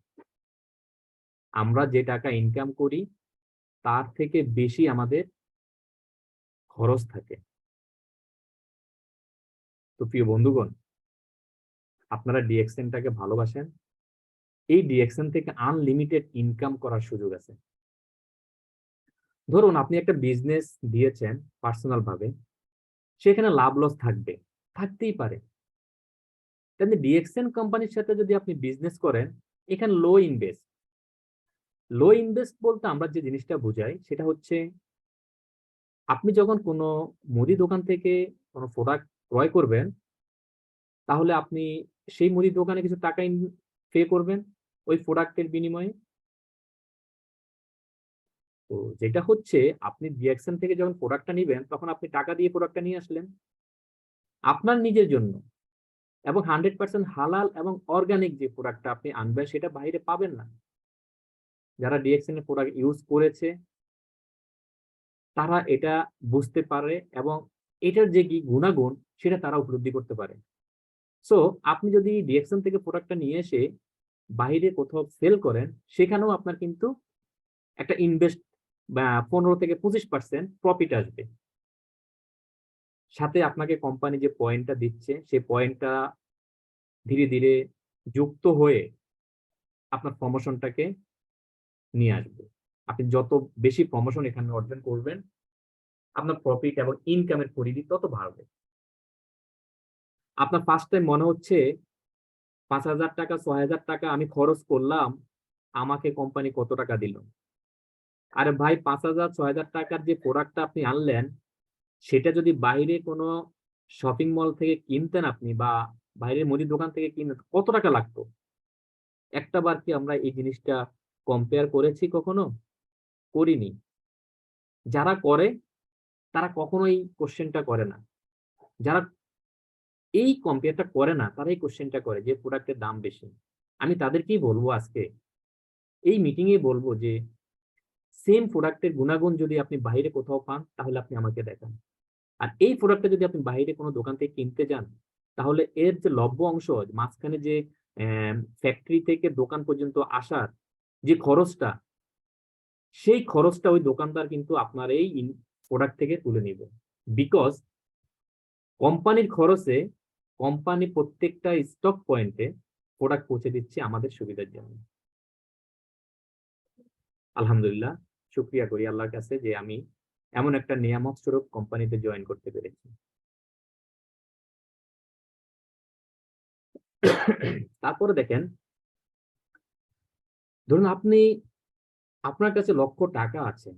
[SPEAKER 9] আমরা যে টাকা ইনকাম করি তার থেকে বেশি আমাদের খরচ থাকে। তো প্রিয় বন্ধুগণ, আপনারা ডিএক্সএনটাকে ভালোবাসেন, এই ডিএক্সএন থেকে আনলিমিটেড ইনকাম করার সুযোগ আছে। ধরুন আপনি একটা বিজনেস দিয়েছেন পার্সোনাল ভাবে, সেখানে লাভ লস থাকবে, থাকতেই পারে। তাহলে ডিএক্সএন কোম্পানির সাথে যদি আপনি বিজনেস করেন, এখানে লো ইনভেস্ট। লো ইনভেস্ট বলতে আমরা যে জিনিসটা বুঝাই সেটা হচ্ছে, আপনি যখন কোনো মুদি দোকান থেকে কোনো প্রোডাক্ট ক্রয় করবেন, তাহলে আপনি সেই মুদি দোকানে কিছু টাকা পে করবেন ওই প্রোডাক্টের বিনিময়ে। তো যেটা হচ্ছে, আপনি ডিএক্সএন থেকে যখন প্রোডাক্টটা নিবেন, তখন আপনি টাকা দিয়ে প্রোডাক্টটা নিয়ে আসলেন আপনার নিজের জন্য, এবং 100% হালাল এবং অর্গানিক যে প্রোডাক্টটা আপনি আনবেন সেটা বাইরে পাবেন না। যারা ডিএক্সএন এর প্রোডাক্ট ইউজ করেছে তারা এটা বুঝতে পারে, এবং এটার যে কি গুণাগুণ সেটা তারা উপলব্ধি করতে পারে। সো আপনি যদি ডিএক্সএন থেকে প্রোডাক্টটা নিয়ে এসে বাইরে কোথাও সেল করেন, সেখানেও আপনার কিন্তু একটা ইনভেস্ট বা 15 থেকে 25% প্রফিট আসবে। সাথে আপনাকে কোম্পানি যে পয়েন্টটা দিচ্ছে, সেই পয়েন্টটা ধীরে ধীরে যুক্ত হয়ে আপনার প্রমোশনটাকে নিয়ে আসবে। আপনি যত বেশি প্রমোশন এখানে অর্জন করবেন, আপনার প্রফিট এবং ইনকামের পরিধি তত বাড়বে। আপনার ফার্স্ট টাইম মনে হচ্ছে 5,000 টাকা, 6,000 টাকা আমি খরচ করলাম, আমাকে কোম্পানি কত টাকা দিল? আরে ভাই, 5,000 6,000 টাকার যে প্রোডাক্টটা আপনি আনলেন, সেটা যদি বাইরে কোনো শপিং মল থেকে কিনতেন আপনি, বা বাইরের মুদির দোকান থেকে কিনতেন, কত টাকা লাগতো? একটা বার কি আমরা এই জিনিসটা কম্পেয়ার করেছি কখনো? করিনি। যারা করে তারা কখনোই কোশ্চেনটা করে না। যারা এই কম্পেয়ারটা করে না, তারা এই কোশ্চেনটা করে যে প্রোডাক্টের দাম বেশি। আমি তাদেরকেই বলবো, আজকে এই মিটিং এ বলবো যে সেম প্রোডাক্টের গুণাগুণ যদি আপনি বাইরে কোথাও পান, তাহলে আপনি আমাকে দেখান। আর এই প্রোডাক্টটা যদি আপনি বাইরে কোনো দোকান থেকে কিনতে যান, তাহলে এর যে লভ্য অংশ, মাঝখানে যে ফ্যাক্টরি থেকে দোকান পর্যন্ত আসার যে খরচটা, সেই খরচটা ওই দোকানদার কিন্তু আপনার এই প্রোডাক্ট থেকে তুলে নিবে। বিকজ কোম্পানির খরচে কোম্পানি প্রত্যেকটা স্টক পয়েন্টে প্রোডাক্ট পৌঁছে দিচ্ছে আমাদের সুবিধার জন্য। আলহামদুলিল্লাহ, শুকরিয়া করি আল্লাহর কাছে যে আমি এমন একটা নিয়ামত স্বরূপ কোম্পানিতে জয়েন করতে পেরেছি। তারপরে দেখেন, ধরুন আপনার কাছে লক্ষ টাকা আছে,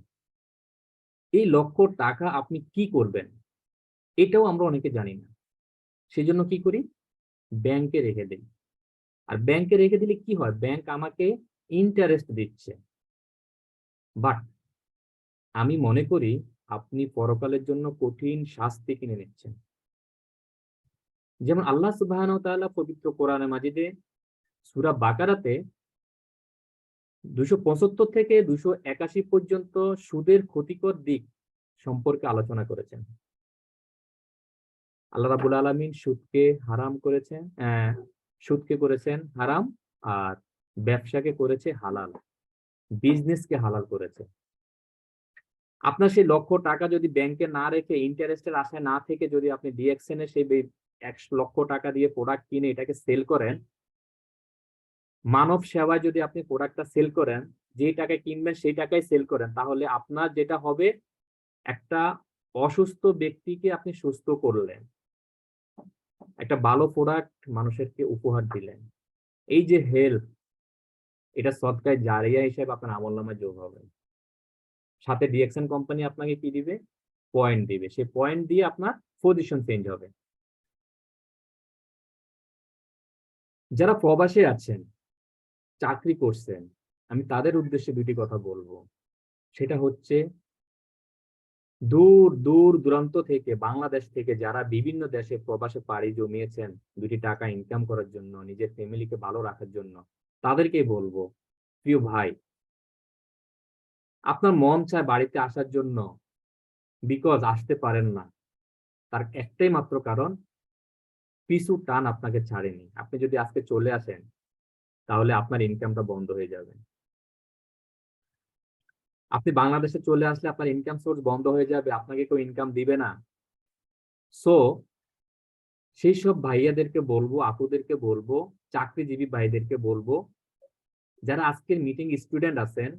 [SPEAKER 9] এই লক্ষ টাকা আপনি কি করবেন এটাও আমরা অনেকে জানি না। সেই জন্য কি করি, ব্যাংকে রেখে দিই। আর ব্যাংকে রেখে দিলে কি হয়, ব্যাংক আমাকে ইন্টারেস্ট দিচ্ছে। বাট আমি মনে করি আপনি পরকালের জন্য কঠিন শাস্তি কিনে নিচ্ছেন। যেমন আল্লাহ সুবহানাহু ওয়া তাআলা পবিত্র কোরআনে মাজিদে সূরা বাকারাতে 275 থেকে 281 পর্যন্ত সুদের ক্ষতিকর দিক সম্পর্কে আলোচনা করেছেন। আল্লাহ রাব্বুল আলামিন সুদকে করেছেন হারাম, আর ব্যবসাকে করেছে হালাল, বিজনেসকে হালাল করেছে। আপনার সেই লক্ষ টাকা যদি ব্যাংকে না রেখে, ইন্টারেস্টের আশায় না থেকে যদি আপনি ডিএক্সএন-এ সেই 1 লক্ষ টাকা দিয়ে প্রোডাক্ট কিনে এটাকে সেল করেন, মানব সেবায় যদি আপনি প্রোডাক্টটা সেল করেন, যেই টাকায় কিনবেন সেই টাকায় সেল করেন, তাহলে আপনার যেটা হবে, একটা অসুস্থ ব্যক্তিকে আপনি সুস্থ করলেন, একটা ভালো প্রোডাক্ট মানুষেরকে উপহার দিলেন। এই যে হেল্প, এটা সদকায়ে জারিয়া হিসেবে আপনার আমলনামায় যোগ হবে। সাথে ডিএক্সএন কোম্পানি আপনাকে কি দিবে, পয়েন্ট দিবে। সেই পয়েন্ট দিয়ে আপনার পজিশন চেঞ্জ হবে। যারা প্রবাসে আছেন, চাকরি করছেন, আমি তাদের উদ্দেশ্যে দুটি কথা বলবো। সেটা হচ্ছে, দূর দূর দূরান্ত থেকে, বাংলাদেশ থেকে যারা বিভিন্ন দেশে প্রবাসে পাড়ি জমিয়েছেন 2টি টাকা ইনকাম করার জন্য, নিজের ফ্যামিলিকে ভালো রাখার জন্য, তাদেরকে বলবো, প্রিয় ভাই, আপনার মন চায় বাড়িতে আসার জন্য, বিকজ আসতে পারেন না, তার একটাই মাত্র কারণ, পিছু টান আপনাকে ছাড়েনি। আপনি যদি আজকে চলে আসেন, তাহলে আপনার ইনকামটা বন্ধ হয়ে যাবে। আপনি বাংলাদেশে চলে আসলে আপনার ইনকাম সোর্স বন্ধ হয়ে যাবে, আপনাকে কেউ ইনকাম দিবে না। সো সেই সব ভাইয়াদেরকে বলবো, আপুদেরকে বলবো, চাকরিজীবী ভাইদেরকে বলবো, যারা আজকের মিটিং স্টুডেন্ট আছেন,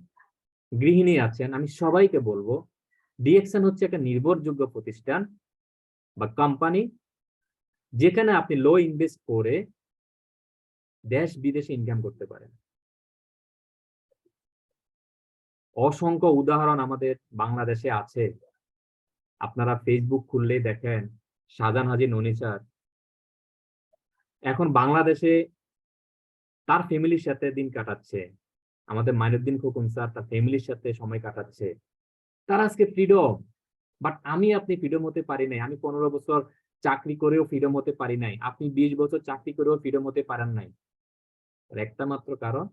[SPEAKER 9] গৃহিণী আছেন, আমি সবাইকে বলবো, ডিএক্সএন হচ্ছে একটা নির্ভরযোগ্য প্রতিষ্ঠান বা কোম্পানি, যেখানে আপনি লো ইনভেস্ট করে দেশ বিদেশে ইনকাম করতে পারেন। অসংখ্য উদাহরণ আমাদের বাংলাদেশে আছে। আপনারা ফেসবুক খুললেই দেখেন, শাহজাহান হাজী ননী স্যার এখন বাংলাদেশে তার ফ্যামিলির সাথে দিন কাটাচ্ছে। আমাদের মাইনুদ্দিন খোকন স্যার তার ফ্যামিলির সাথে সময় কাটাচ্ছে। তারা আজকে ফ্রিডম। বাট আপনি ফ্রিডম হতে পারি নাই। আমি 15 বছর চাকরি করেও ফ্রিডম হতে পারি নাই। আপনি 20 বছর চাকরি করেও ফ্রিডম হতে পারেন নাই। আর একটা মাত্র কারণ,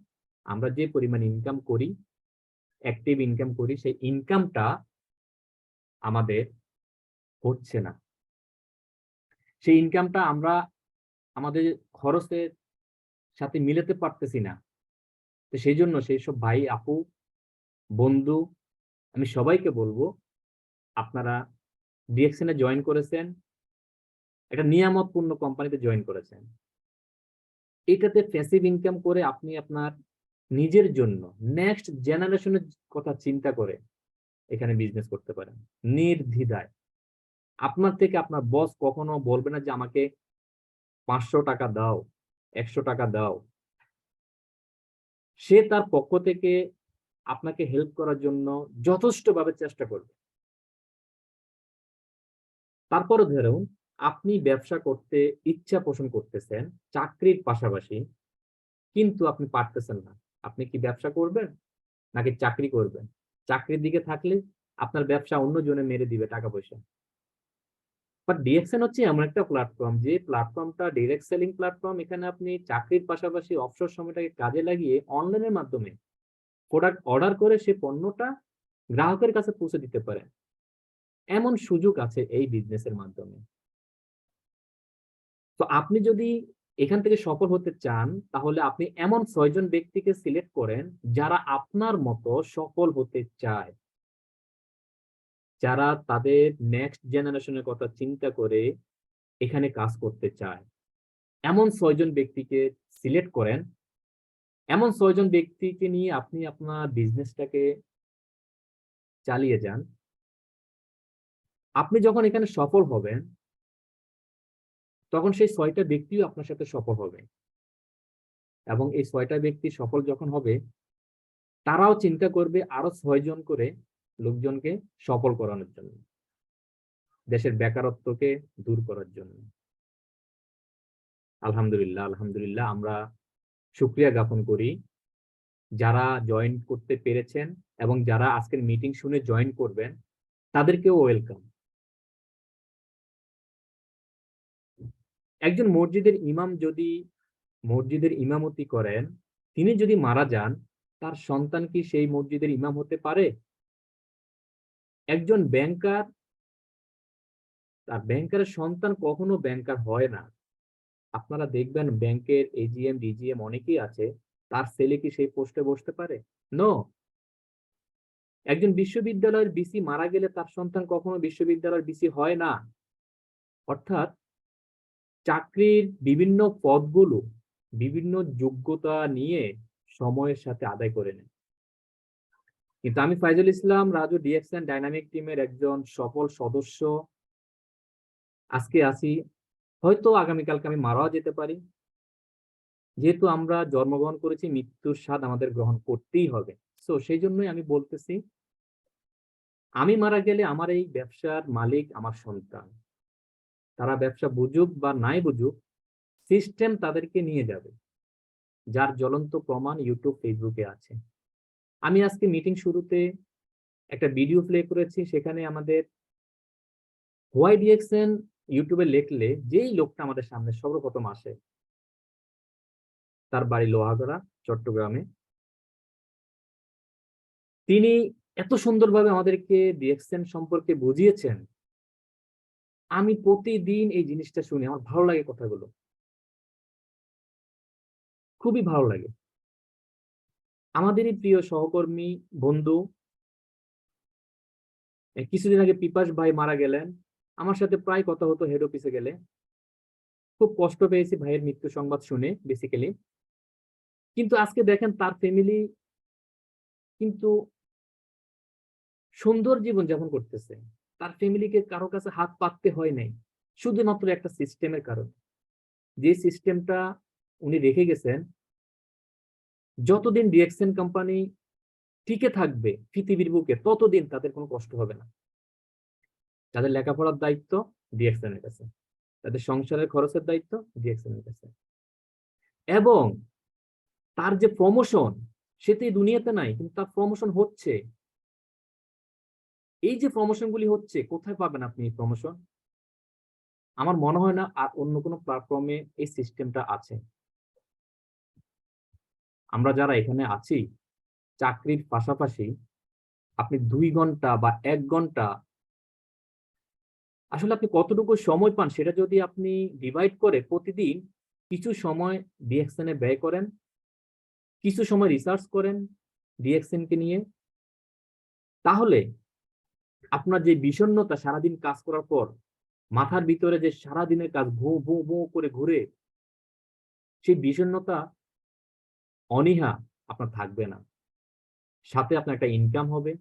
[SPEAKER 9] আমরা যে পরিমাণ ইনকাম করি, অ্যাক্টিভ ইনকাম করি, সেই ইনকামটা আমাদের হচ্ছে না। সেই ইনকামটা আমরা আমাদের খরচের সাথে মিলাতে পারতেছি না। তো সেই জন্য সেই সব ভাই, আপু, বন্ধু, আমি সবাইকে বলবো, আপনারা ডিএক্সএন-এ জয়েন করেছেন, একটা নিয়ামতপূর্ণ কোম্পানিতে জয়েন করেছেন। এটাতে প্যাসিভ ইনকাম করে আপনি আপনার নিজের জন্য, নেক্সট জেনারেশনের কথা চিন্তা করে এখানে বিজনেস করতে পারেন নির্দ্বিধায়। আপনার থেকে আপনার বস কখনো বলবে না যে আমাকে 500 টাকা দাও, 100 টাকা দাও। সে তার পক্ষ থেকে আপনাকে হেল্প করার জন্য যথেষ্টভাবে চেষ্টা করবে। তারপরে ধরুন আপনি ব্যবসা করতে ইচ্ছা পোষণ করতেছেন চাকরির পাশাপাশি, কিন্তু আপনি পারতেছেন না। আপনি কি ব্যবসা করবেন নাকি চাকরি করবেন? চাকরির দিকে থাকলে আপনার ব্যবসা অন্য জনে মেরে দিবে টাকা পয়সা। বাট ডিএক্সএন হচ্ছে এমন একটা প্ল্যাটফর্ম, যে প্ল্যাটফর্মটা ডাইরেক্ট সেলিং প্ল্যাটফর্ম। এখানে আপনি চাকরির পাশাপাশি অবসর সময়টাকে কাজে লাগিয়ে অনলাইনের মাধ্যমে প্রোডাক্ট অর্ডার করে সে পণ্যটা গ্রাহকের কাছে পৌঁছে দিতে পারেন। এমন সুযোগ আছে এই বিজনেসের মাধ্যমে। তো আপনি যদি এখান থেকে সফল হতে চান তাহলে আপনি এমন 6 জন ব্যক্তিকে সিলেক্ট করেন যারা আপনার মতো সফল হতে চায়, যারা তাদের নেক্সট জেনারেশনের কথা চিন্তা করে এখানে কাজ করতে চায়। এমন 6 জন ব্যক্তিকে সিলেক্ট করেন। এমন 6 জন ব্যক্তিকে নিয়ে আপনি আপনার বিজনেসটাকে চালিয়ে যান। আপনি যখন এখানে সফল হবেন তখন সেই 6টা ব্যক্তিও আপনার সাথে সফল হবে, এবং এই 6টা ব্যক্তি সফল যখন হবে তারাও চিন্তা করবে আরো 6 জন করে লোকজনকে সফল করানোর জন্য, দেশের বেকারত্বকে দূর করার জন্য। আলহামদুলিল্লাহ, আলহামদুলিল্লাহ, আমরা শুকরিয়া জ্ঞাপন করি যারা জয়েন করতে পেরেছেন এবং যারা আজকের মিটিং শুনে জয়েন করবেন তাদেরকেও ওয়েলকাম। একজন মসজিদের ইমাম যদি মসজিদের ইমামতি করেন, তিনি যদি মারা যান, তার সন্তান কি সেই মসজিদের ইমাম হতে পারে? একজন ব্যাংকার, তার ব্যাংকারের সন্তান কখনো ব্যাংকার হয় না। আপনারা দেখবেন ব্যাংকের এজিএম, ডিজিএম অনেকেই আছে, তার ছেলে কি সেই পোস্টে বসতে পারে? নো। একজন বিশ্ববিদ্যালয়ের বিসি মারা গেলে তার সন্তান কখনো বিশ্ববিদ্যালয়ের বিসি হয় না। অর্থাৎ চাকরির বিভিন্ন পদগুলো বিভিন্ন যোগ্যতা নিয়ে সময়ের সাথে আদায় করে নেয়। কিন্তু আমি ফাইজুল ইসলাম রাজু ডিএক্সএন ডাইনামিক টিমের একজন সফল সদস্য আজকে আছি। হয়তো আগামীকালকে আমি মারাও যেতে পারি। যেহেতু আমরা জন্মগ্রহণ করেছি, মৃত্যুর স্বাদ আমাদের গ্রহণ করতেই হবে। সো সেই জন্যই আমি বলতেছি, আমি মারা গেলে আমার এই ব্যবসার মালিক আমার সন্তান। তারা ব্যবসা বুঝুক বা নাই বুঝুক, সিস্টেম তাদেরকে নিয়ে যাবে, যার জ্বলন্ত প্রমাণ ইউটিউব, ফেসবুকে আছে। আমি আজকে মিটিং শুরুতে একটা ভিডিও প্লে করেছি, সেখানে আমাদের হোয়াই ডিএক্সএন ইউটিউবে লিখলে যেই লোকটা আমাদের সামনে সর্বপ্রথম আসে, তার বাড়ি লোহাগড়া, চট্টগ্রামে। তিনি এত সুন্দরভাবে আমাদেরকে ডিএক্সএন সম্পর্কে বুঝিয়েছেন, আমি প্রতিদিন এই জিনিসটা শুনি, আমার ভালো লাগে, কথাগুলো খুবই ভালো লাগে। আমাদেরই প্রিয় সহকর্মী, বন্ধু, কিছুদিন আগে পিপাস ভাই মারা গেলেন। আমার সাথে প্রায় কথা হতো হেড অফিসে গেলে। খুব কষ্ট পেয়েছি ভাইয়ের মৃত্যু সংবাদ শুনে বেসিক্যালি। কিন্তু আজকে দেখেন তার ফ্যামিলি কিন্তু সুন্দর জীবন যাপন করতেছে। তার ফ্যামিলিকে কারো কাছে হাত পাততে হয় নাই, শুধুমাত্র একটা সিস্টেমের কারণে। যে সিস্টেমটা উনি রেখে গেছেন, যতদিন ডিএক্সএন কোম্পানি টিকে থাকবে পৃথিবীর বুকে, ততদিন তাদের কোনো কষ্ট হবে না। তাদের লেখাপড়ার দায়িত্ব ডিএক্সএন এর কাছে, তাদের সংসারের খরচের দায়িত্ব ডিএক্সএন এর কাছে, এবং তার যে প্রমোশন, সেটি দুনিয়াতে নাই, কিন্তু তার প্রমোশন হচ্ছে। এই যে প্রমোশনগুলি হচ্ছে, কোথায় পাবেন আপনি এই প্রমোশন? আমার মনে হয় না আর অন্য কোনো প্ল্যাটফর্মে এই সিস্টেমটা আছে। আমরা যারা এখানে আছি, চাকরির পাশাপাশি আপনি 2 ঘন্টা বা 1 ঘন্টা, আসলে আপনি কতটুকু সময় পান সেটা যদি আপনি ডিভাইড করে প্রতিদিন কিছু সময় ডিএক্সএন এ ব্যয় করেন, কিছু সময় রিসার্চ করেন ডিএক্সএন কে নিয়ে, তাহলে আপনার যে বিষণ্ণতা, সারাদিন কাজ করার পর মাথার ভিতরে যে সারাদিনের কাজ ভোঁ ভোঁ ভোঁ করে ঘুরে, সেই বিষণ্ণতা, অনীহা আপনার থাকবে না। সাথে আপনার একটা ইনকাম হবে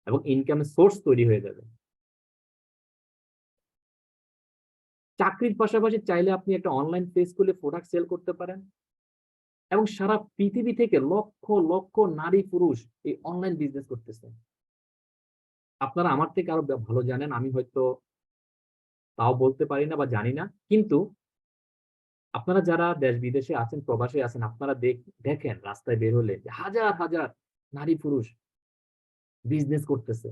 [SPEAKER 9] এবং ইনকামের সোর্স তৈরি হয়ে যাবে। চাকরির পাশাপাশি চাইলে আপনি একটা অনলাইন পেজ খুলে প্রোডাক্ট সেল করতে পারেন, এবং সারা পৃথিবী থেকে লক্ষ লক্ষ নারী পুরুষ এই অনলাইন বিজনেস করতেছে। আপনারা আমার থেকে আরো ভালো জানেন, আমি হয়তো তাও বলতে পারি না বা জানি না, কিন্তু আপনারা যারা দেশ বিদেশে আছেন, প্রবাসে আছেন, আপনারা দেখেন রাস্তায় বের হলে হাজার হাজার নারী পুরুষ বিজনেস করতেছে।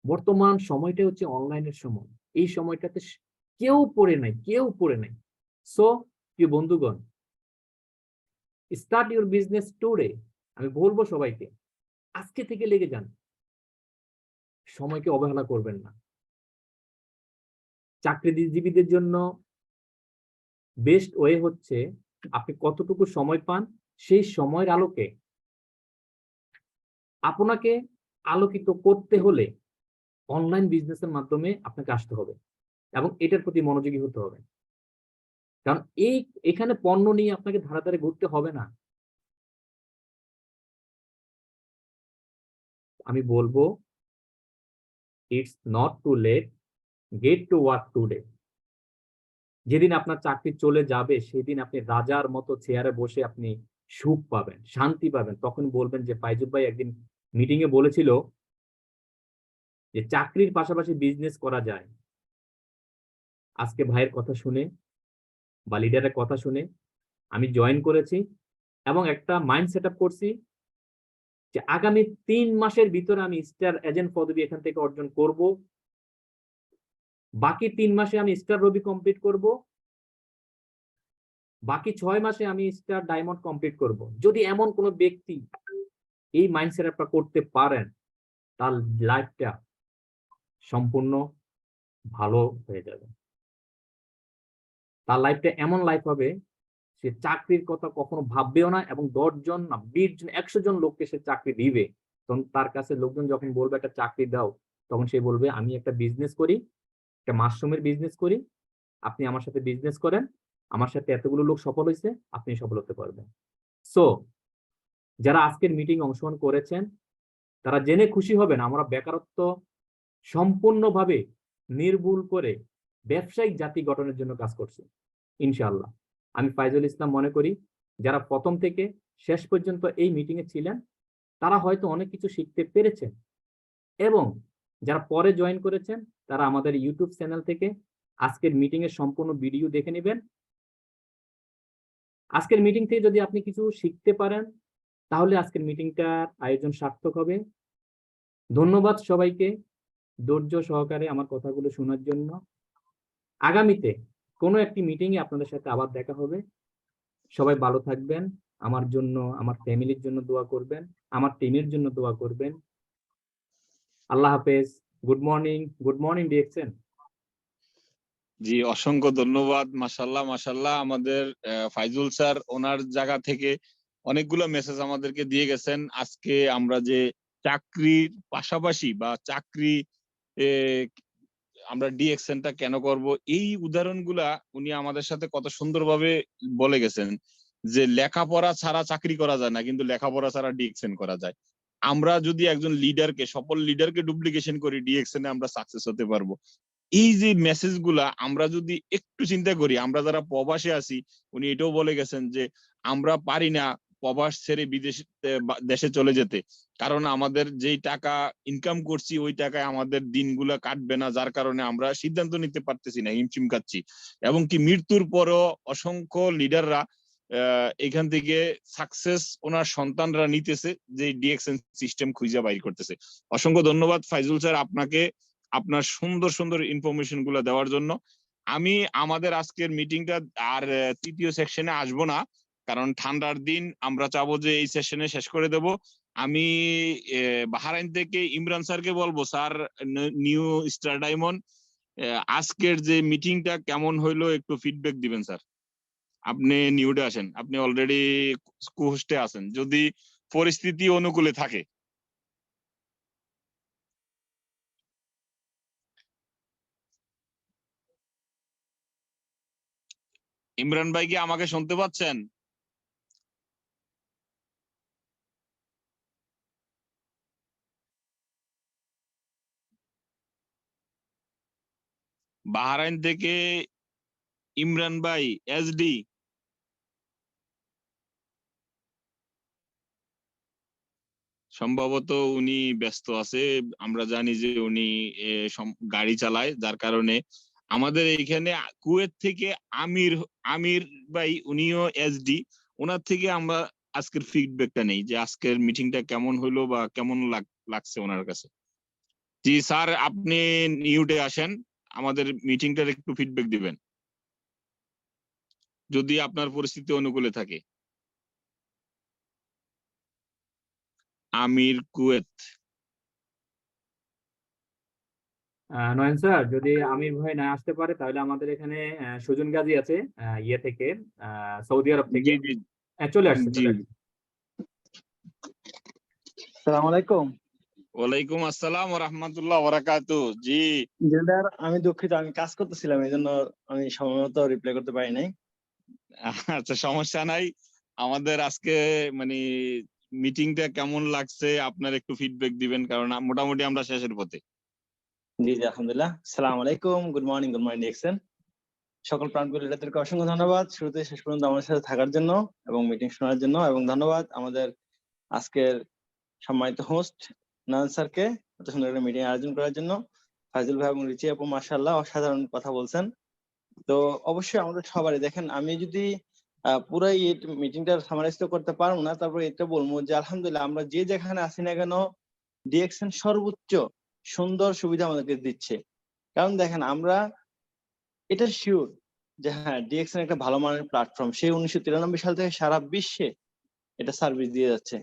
[SPEAKER 9] বর্তমান সময়টা হচ্ছে অনলাইনের সময়। এই সময়টাতে কেউ পড়ে নাই। সো প্রিয় বন্ধুগণ, স্টার্ট ইউর বিজনেস টুডে। আমি বলবো সবাইকে, আজকে থেকে লেগে যান, সময়কে অবহেলা করবেন না। চাকরিজীবীদের জন্য বেস্ট ওয়ে হচ্ছে আপনি কতটুকু সময় পান, সেই সময়ের আলোকে আপনাকে আলোকিত করতে হলে অনলাইন বিজনেসের মাধ্যমে আপনাকে আসতে হবে এবং এটার প্রতি মনোযোগী হতে হবে। কারণ এখানে পণ্য নিয়ে আপনাকে ধারে ধারে ঘুরতে হবে না। আমি বলবো it's not too late, get to work today. যেদিন আপনার চাকরি চলে যাবে সেদিন আপনি রাজার মতো চেয়ারে বসে আপনি সুখ পাবেন, শান্তি পাবেন। তখন বলবেন যে ফাইজুল ভাই একদিন মিটিং এ বলেছিল যে চাকরির পাশাপাশি বিজনেস করা যায়। আজকে ভাইয়ের কথা শুনে বা লিডারের কথা শুনে আমি জয়েন করেছি এবং একটা মাইন্ড সেট আপ করছি যে আগামী 3 মাসের ভিতরে আমি স্টার এজেন্ট পদবি এখান থেকে অর্জন করব। বাকি 3 মাসে আমি স্টার রবি কমপ্লিট করব, বাকি 6 মাসে আমি স্টার ডায়মন্ড কমপ্লিট করব। যদি এমন কোনো ব্যক্তি এই মাইন্ড সেট আপটা করতে পারেন, তার লাইফটা সম্পূর্ণ ভালো হয়ে যাবে। তার লাইফটা এমন লাইফ হবে, সে চাকরির কথা কখনো ভাববেও না এবং 10 জন না 20 জন 100 জন লোককে সে চাকরি দিবে। তখন তার কাছে লোকজন যখন বলবে একটা চাকরি দাও, তখন সে বলবে আমি একটা বিজনেস করি, একটা মাশরুমের বিজনেস করি, আপনি আমার সাথে বিজনেস করেন, আমার সাথে এতগুলো লোক সফল হয়েছে, আপনি সফল হতে পারবেন। সো যারা আজকের মিটিং অংশগ্রহণ করেছেন তারা জেনে খুশি হবেন আমরা বেকারত্ব সম্পূর্ণভাবে নির্মূল করে ব্যবসায়িক জাতি গঠনের জন্য কাজ করছি ইনশাআল্লাহ। আমি ফাইজুল ইসলাম মনে করি যারা প্রথম থেকে শেষ পর্যন্ত এই মিটিং এ ছিলেন তারা হয়তো অনেক কিছু শিখতে পেরেছেন এবং যারা পরে জয়েন করেছেন তারা আমাদের ইউটিউব চ্যানেল থেকে আজকের মিটিং এর সম্পূর্ণ ভিডিও দেখে নেবেন। আজকের মিটিং থেকে যদি আপনি কিছু শিখতে পারেন তাহলে আজকের মিটিংটার আয়োজন সার্থক হবে। ধন্যবাদ সবাইকে ধৈর্য সহকারে আমার কথাগুলো শোনার জন্য। আগামীতে কোনো একটি মিটিং এ আপনাদের সাথে আবার দেখা হবে। সবাই ভালো থাকবেন, আমার জন্য, আমার ফ্যামিলির জন্য দোয়া করবেন, আমার টিমের জন্য দোয়া করবেন। আল্লাহ হাফেজ। Good morning DXN.
[SPEAKER 10] জি, অসংখ্য ধন্যবাদ। মাশাল্লাহ মাশাল্লাহ, আমাদের ফাইজুল স্যার ওনার জায়গা থেকে অনেকগুলো মেসেজ আমাদেরকে দিয়ে গেছেন। আজকে আমরা যে চাকরির পাশাপাশি বা চাকরি আমরা ডিএক্সএনটা কেন করব, এই উদাহরণগুলা উনি আমাদের সাথে কত সুন্দরভাবে বলে গেছেন যে লেখাপড়া ছাড়া চাকরি করা যায় না, কিন্তু লেখাপড়া ছাড়া ডিএক্সএন করা যায়। আমরা যদি একজন লিডারকে, সফল লিডারকে ডুপ্লিকেশন করি, ডিএক্সএন এ আমরা সাকসেস হতে পারবো। এই যে মেসেজ গুলা আমরা যদি একটু চিন্তা করি, আমরা যারা প্রবাসে আছি, উনি এটাও বলে গেছেন যে আমরা পারি না প্রবাস ছেড়ে দেশে চলে যেতে, কারণ আমাদের যেই টাকা ইনকাম করছি ওই টাকায় আমাদের দিনগুলা কাটবে না, যার কারণে আমরা সিদ্ধান্ত নিতে পারতেছি না, হিমশিম খাচ্ছি। এবং কি মৃত্যুর পরও অসংখ্য লিডাররা এখান থেকে সাকসেস ওনার সন্তানরা নিতেছে, যে ডিএক্সএন সিস্টেম খুঁজে বাইর করতেছে। অসংখ্য ধন্যবাদ ফাইজুল স্যার আপনাকে, আপনার সুন্দর সুন্দর ইনফরমেশন গুলো দেওয়ার জন্য। আমি আমাদের আজকের মিটিংটা আর তৃতীয় সেকশনে আসবো না, কারণ ঠান্ডার দিন, আমরা চাবো যে এই সেশনে শেষ করে দেব। আমি বাহরাইন থেকে ইমরান স্যারকে বলবো, স্যার নিউ স্টার ডায়মন্ড আজকের যে মিটিংটা কেমন হইলো একটু ফিডব্যাক দিবেন স্যার। আপনি নিউডে আসেন, আপনি অলরেডি কোহোস্টে আছেন, যদি পরিস্থিতি অনুকূলে থাকে। ইমরান ভাই কি আমাকে শুনতে পাচ্ছেন? বাহরাইন থেকে ইমরান ভাই এসডি। সম্ভবত উনি ব্যস্ত আছে, আমরা জানি যে উনি গাড়ি চালায়, যার কারণে আমাদের এইখানে কুয়েত থেকে আমির আমির ভাই, উনিও এসডি, ওনার থেকে আমরা আজকের ফিডব্যাকটা নেই যে আজকের মিটিংটা কেমন হইলো বা কেমন লাগছে ওনার কাছে। জি স্যার, আপনি নিউটে আসেন, আমাদের মিটিংটার একটু ফিডব্যাক দিবেন যদি আপনার পরিস্থিতি অনুকূলে থাকে। আমির কুয়েত।
[SPEAKER 9] নয়ন স্যার, যদি আমির ভাই না আসতে পারে তাহলে আমাদের এখানে সুজন গাজী আছে ইয়ে থেকে, সৌদি আরব থেকে।
[SPEAKER 10] জি জি
[SPEAKER 9] চলে আসছে
[SPEAKER 10] জি।
[SPEAKER 9] চলে আসছে।
[SPEAKER 6] আসসালামু আলাইকুম।
[SPEAKER 10] ওয়ালাইকুম আসসালাম ওয়া রাহমাতুল্লাহ ওয়া বারাকাতুহু। জি
[SPEAKER 6] জিলদার, আমি দুঃখিত, আমি কাজ করতেছিলাম, এই জন্য আমি সময়মতো রিপ্লাই করতে পারি নাই।
[SPEAKER 10] আচ্ছা, সমস্যা নাই। আমাদের আজকে মানে মিটিংটা কেমন লাগছে আপনার একটু ফিডব্যাক দিবেন, কারণ মোটামুটি আমরা শেষের পথে।
[SPEAKER 6] জি জি, আলহামদুলিল্লাহ। আসসালামু আলাইকুম, গুড মর্নিং দেখছেন। সকল প্রাণপ্রিয় লিডারদেরকে অসংখ্য ধন্যবাদ শুরুতে শেষ পর্যন্ত আমাদের সাথে থাকার জন্য এবং মিটিং শোনার জন্য, এবং ধন্যবাদ আমাদের আজকের সম্মানিত হোস্ট নয়ন স্যারকে এত সুন্দর একটা মিটিং আয়োজন করার জন্য। ফাইজুল ভাই এবং রিচি আপু মাশাআল্লাহ অসাধারণ কথা বলছেন। তো অবশ্যই আমাদের সবারই দেখেন, আমি যদি পুরো এই মিটিংটা সামারাইজ করতে পারবো না, তারপর এটা বলবো যে আলহামদুলিল্লাহ আমরা যে যেখানে আছি না কেন ডিএক্সএন সর্বোচ্চ সুন্দর সুবিধা আমাদেরকে দিচ্ছে। কারণ দেখেন, আমরা এটা শিওর যে হ্যাঁ, ডিএক্সএন একটা ভালো মানের প্ল্যাটফর্ম। সেই 1993 সাল থেকে সারা বিশ্বে এটা সার্ভিস দিয়ে যাচ্ছে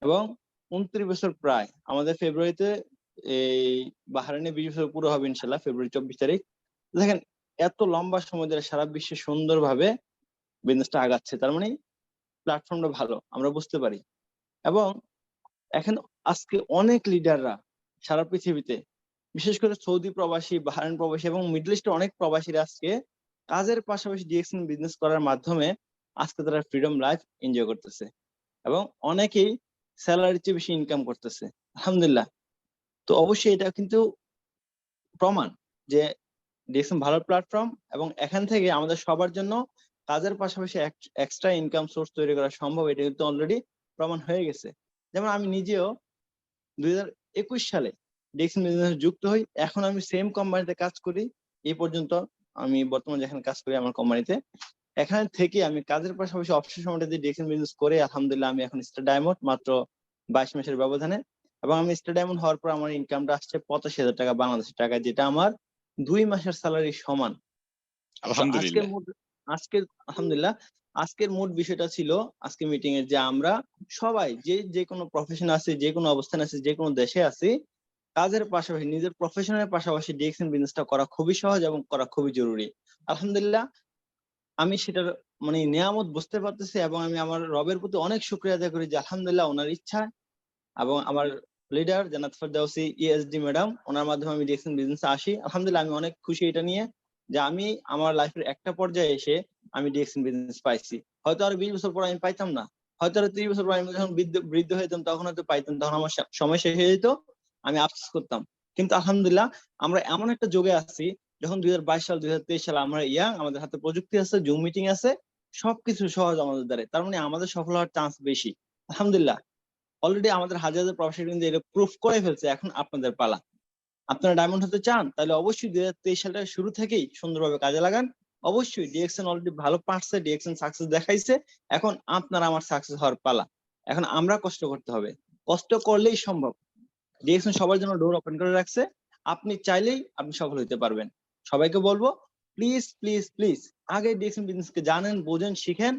[SPEAKER 6] এবং 29 বছর প্রায়, আমাদের ফেব্রুয়ারিতে এই বাহরাইনে 20 বছর পুরো হবে ইনশাল্লাহ, ফেব্রুয়ারি 24 তারিখ। দেখেন, এত লম্বা সময় ধরে সারা বিশ্বে সুন্দরভাবে বিজনেসটা আগাচ্ছে, তার মানে প্ল্যাটফর্মটা ভালো, আমরা বুঝতে পারি। এবং এখন আজকে অনেক লিডাররা সারা পৃথিবীতে, বিশেষ করে সৌদি প্রবাসী, বাহরাইন প্রবাসী এবং মিডল ইস্টের অনেক প্রবাসীরা আজকে কাজের পাশাপাশি ডিএক্সএন বিজনেস করার মাধ্যমে আজকে তারা ফ্রিডম লাইফ এনজয় করতেছে এবং অনেকেই স্যালারির চেয়ে বেশি ইনকাম করতেছে, আলহামদুলিল্লাহ। তো অবশ্যই এটা কিন্তু প্রমাণ যে ডিএক্সএন ভালো প্ল্যাটফর্ম এবং এখান থেকে আমাদের সবার জন্য কাজের পাশাপাশি এক্সট্রা ইনকাম সোর্স তৈরি করা সম্ভব, এটা কিন্তু অলরেডি প্রমাণ হয়ে গেছে। যেমন আমি নিজেও 2021 সালে ডিএক্সএন বিজনেস যুক্ত হই, এখন আমি সেম কোম্পানিতে কাজ করি। এই পর্যন্ত আমি বর্তমানে যেখানে কাজ করি আমার কোম্পানিতে, এখানে থেকে আমি কাজের পাশাপাশি অবসর সময়টা দিয়ে ডিএক্সএন বিজনেস করে আলহামদুলিল্লাহ আমি এখন স্টার ডায়মন্ড মাত্র 22 মাসের ব্যবধানে, এবং আমি স্টার ডায়মন্ড হওয়ার পর আমার ইনকামটা আসছে 85,000 টাকা বাংলাদেশের টাকা, যেটা আমার 2 মাসের স্যালারি সমান।
[SPEAKER 10] আলহামদুলিল্লাহ।
[SPEAKER 6] আজকের আলহামদুলিল্লাহ আজকের মোট বিষয়টা ছিল আজকে মিটিং এর, যে আমরা সবাই যে কোনো প্রফেশন আছে, যে কোনো অবস্থানে আছে, যে কোনো দেশে আছি, কাজের পাশাপাশি নিজের প্রফেশনের পাশাপাশি ডিএক্সএন বিজনেসটা করা খুবই সহজ এবং করা খুবই জরুরি। আলহামদুলিল্লাহ আমি সেটার মানে নিয়ামত বুঝতে পারতেছি এবং আমি আমার রবের প্রতি অনেক শুকরিয়া আদায় করি যে আলহামদুলিল্লাহ ওনার ইচ্ছা এবং আমার লিডার জান্নাত ফেরদাউসী ইএসডি ম্যাডাম, ওনার মাধ্যমে আমি ডিএক্সএন বিজনেসে আসি। আলহামদুলিল্লাহ আমি অনেক খুশি এটা নিয়ে যে আমি আমার লাইফের একটা পর্যায়ে এসে আমি ডিএক্সএন বিজনেস পাইছি। হয়তো আরো 20 বছর পর আমি পাইতাম না, হয়তো আরো 30 বছর পর আমি যখন বৃদ্ধ হইতাম তখন হয়তো পাইতাম, তখন আমার সময় শেষ হয়ে যেত, আমি আফসোস করতাম। কিন্তু আলহামদুলিল্লাহ আমরা এমন একটা যুগে আছি, যখন 2022 সাল 2023 সাল আমরা ইয়াং, আমাদের হাতে প্রযুক্তি আছে, জুম মিটিং আছে, সবকিছু সহজ আমাদের দ্বারা, তার মানে আমাদের সফল হওয়ার চান্স বেশি। আলহামদুলিল্লাহ অলরেডি আমাদের হাজার হাজার প্রবাসী কিন্তু এটা প্রুফ করে ফেলছে, এখন আপনাদের পালা। আপনারা ডায়মন্ড হতে চান তাহলে অবশ্যই 2023 সালের শুরু থেকেই সুন্দরভাবে কাজে লাগান। অবশ্যই ডিএক্সএন অলরেডি ভালো পারছে, ডিএক্সএন সাকসেস দেখাইছে, এখন আপনারা আমার সাকসেস হওয়ার পালা। এখন আমরা কষ্ট করতে হবে, কষ্ট করলেই সম্ভব। ডিএক্সএন সবার জন্য ডোর ওপেন করে রাখছে, আপনি চাইলেই আপনি সফল হতে পারবেন। সবাইকে বলবো প্লিজ প্লিজ প্লিজ আগে ডিএক্সএন বিজনেসকে জানেন, বোঝেন, শিখেন,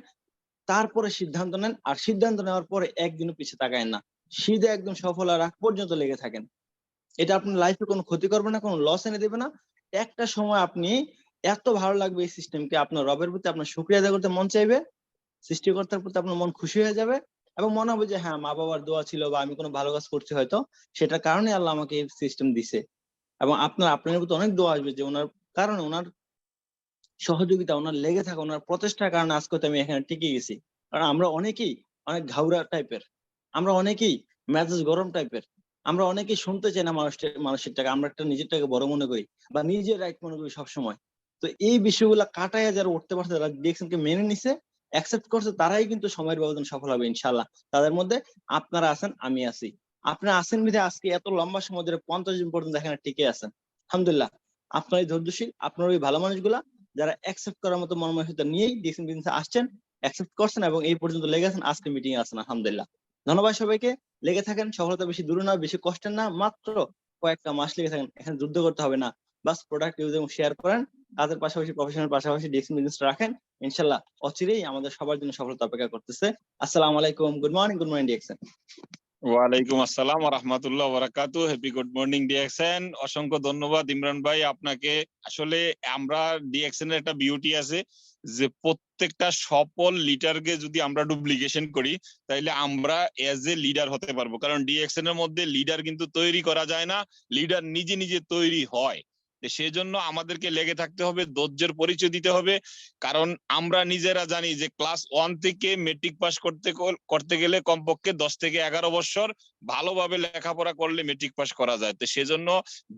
[SPEAKER 6] তারপরে সিদ্ধান্ত নেন। আর সিদ্ধান্ত নেওয়ার পরে একদিনও পিছিয়ে তাকায়েন না, সিধে একদম সফল হওয়ার আগ পর্যন্ত লেগে থাকেন। এটা আপনার লাইফে কোনো ক্ষতি করবে না, কোনো লস এনে দেবে না। একটা সময় আপনি এত ভালো লাগবে এই সিস্টেমকে, আপনার রবের প্রতি আপনার শুকরিয়া আদায় করতে মন চাইবে, সৃষ্টিকর্তার প্রতি আপনার মন খুশি হয়ে যাবে এবং মনে হবে যে হ্যাঁ, মা বাবার দোয়া ছিল বা আমি কোনো ভালো কাজ করছি হয়তো, সেটার কারণে আল্লাহ আমাকে এই সিস্টেম দিছে। এবং আপনার প্রতি অনেক দোয়া আসবে যে ওনার কারণে, ওনার সহযোগিতা, ওনার লেগে থাকা, ওনার প্রচেষ্টার কারণে আজকে আমি এখানে টিকে গেছি। কারণ আমরা অনেকেই অনেক ঘাউরা টাইপের, আমরা অনেকেই মেজাজ গরম টাইপের, আমরা অনেকেই শুনতে চাই না মানুষের টাকা, আমরা একটা নিজের টাকা বড় মনে করি বা নিজের রাইট মনে করি সবসময়। তো এই বিষয়গুলো কাটাইয়া যারা উঠতে পারছে, যারা ডিএক্সএনকে মেনে নিছে, অ্যাকসেপ্ট করছে, তারাই কিন্তু সময়ের ব্যবধান সফল হবে ইনশাল্লাহ। তাদের মধ্যে আপনারা আছেন, আমি আছি। আপনারা আছেন বিধে আজকে এত লম্বা সময় ধরে 50 দিন পর্যন্ত এখানে টিকে আছেন। আলহামদুলিল্লাহ আপনারাই ধৈর্যশীল, আপনার ওই ভালো মানুষগুলা যারা অ্যাকসেপ্ট করার মতো মনোমানসিকতা নিয়েই ডিএক্সএন বিজনেসে আসছেন, অ্যাকসেপ্ট করছেন এবং এই পর্যন্ত লেগে আছেন, আজকে মিটিং এ আছেন। আলহামদুলিল্লাহ ধন্যবাদ সবাইকে। লেগে থাকেন, সফলতা বেশি দূরে না, বেশি কষ্টের না, মাত্র কয়েকটা মাস লেগে থাকেন, এখানে যুদ্ধ করতে হবে না। বাস প্রোডাক্ট ইউজ এবং শেয়ার করেন, কাজের পাশাপাশি প্রফেশনাল পাশাপাশি ডিএক্সএন বিজনেস রাখেন, ইনশাল্লাহ অচিরেই আমাদের সবার জন্য সফলতা অপেক্ষা করতেছে। আসসালামু আলাইকুম, গুড মর্নিং ডিএক্সএন।
[SPEAKER 10] ওয়ালাইকুম আসসালাম ওয়া রাহমাতুল্লাহি ওয়া বারাকাতুহু। Happy good morning DXN. অসংখ্য ধন্যবাদ ইমরান ভাই আপনাকে। আসলে আমরা ডিএক্সএন এর একটা বিউটি আছে যে প্রত্যেকটা সফল লিডারকে যদি আমরা ডুপ্লিকেশন করি তাহলে আমরা এজ এ লিডার হতে পারবো, কারণ ডিএক্সএন এর মধ্যে লিডার কিন্তু তৈরি করা যায় না, লিডার নিজে নিজে তৈরি হয়। সেজন্য আমাদেরকে লেগে থাকতে হবে, ধৈর্যের পরিচয় দিতে হবে, কারণ আমরা নিজেরা জানি যে ক্লাস 1 থেকে মেট্রিক পাস করতে গেলে কমপক্ষে 10 থেকে 11 বছর ভালোভাবে লেখাপড়া করলে মেট্রিক পাস করা যায়। তো সেজন্য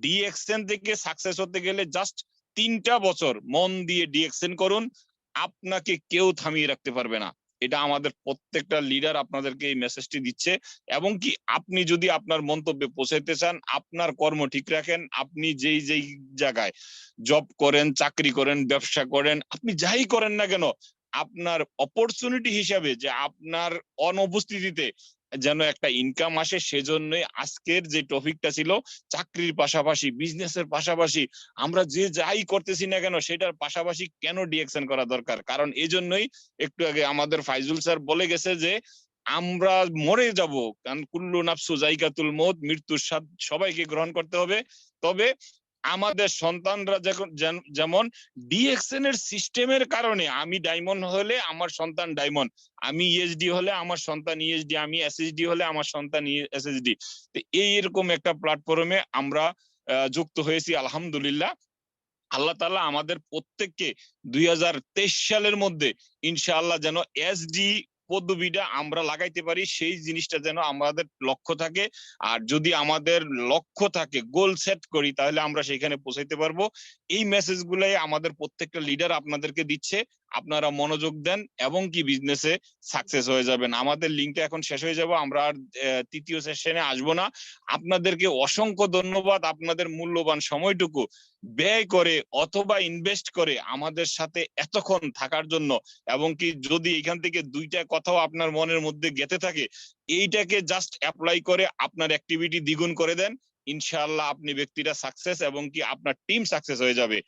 [SPEAKER 10] ডিএক্সএন থেকে সাকসেস হতে গেলে জাস্ট 3টা বছর মন দিয়ে ডিএক্সএন করুন, আপনাকে কেউ থামিয়ে রাখতে পারবে না। এটা আমাদের প্রত্যেকটা লিডার আপনাদেরকে এই মেসেজটি দিচ্ছে। এবং কি আপনি যদি আপনার মন্তব্যে পৌঁছাইতে চান, আপনার কর্ম ঠিক রাখেন, আপনি যেই যেই জায়গায় জব করেন, চাকরি করেন, ব্যবসা করেন, আপনি যাই করেন না কেন, আপনার অপরচুনিটি হিসাবে যে আপনার অনুপস্থিতিতে যেন একটা ইনকাম আসে, সেজন্যই আজকের যে টপিকটা ছিল চাকরির পাশাপাশি বিজনেসের পাশাপাশি আমরা যে যাই করতেছি না কেন সেটার পাশাপাশি কেন ডিএক্সএন করা দরকার। কারণ এই জন্যই একটু আগে আমাদের ফাইজুল স্যার বলে গেছে যে আমরা মরে যাব, কারণ কুল্লু নাফসু যায়কাতুল মউত, মৃত্যুর স্বাদ সবাইকে গ্রহণ করতে হবে। তবে আমাদের সন্তানরা যেমন ডিএক্সএন এর সিস্টেমের কারণে, আমি ডায়মন্ড হলে আমার সন্তান ডায়মন্ড, আমি ইএসডি হলে আমার সন্তান ইএসডি, আমি এসএসডি হলে আমার সন্তান এসএসডি, এইরকম একটা প্ল্যাটফর্মে আমরা যুক্ত হয়েছি আলহামদুলিল্লাহ। আল্লাহ তাআলা আমাদের প্রত্যেককে 2023 সালের মধ্যে ইনশাআল্লাহ যেন এসডি পদবিটা আমরা লাগাইতে পারি, সেই জিনিসটা যেন আমাদের লক্ষ্য থাকে। আর যদি আমাদের লক্ষ্য থাকে, গোল সেট করি, তাহলে আমরা সেখানে পৌঁছাইতে পারবো। এই মেসেজ গুলাই আমাদের প্রত্যেকটা লিডার আপনাদেরকে দিচ্ছে, আপনারা মনোযোগ দেন এবং কি বিজনেসে সাকসেস হয়ে যাবেন। আমাদের লিঙ্কটা এখন শেষ হয়ে যাব, আমরা আর তৃতীয় সেশনে আসবো না। আপনাদেরকে অসংখ্য ধন্যবাদ, আপনাদের মূল্যবান সময়টুকু ব্যয় করে অথবা ইনভেস্ট করে আমাদের সাথে এতক্ষণ থাকার জন্য। এবং কি যদি এখান থেকে 2টা কথাও আপনার মনের মধ্যে গেঁথে থাকে, এইটাকে জাস্ট অ্যাপ্লাই করে আপনার অ্যাক্টিভিটি দ্বিগুণ করে দেন, ইনশাআল্লাহ আপনি ব্যক্তিটা সাকসেস এবং কি আপনার টিম সাকসেস হয়ে যাবে।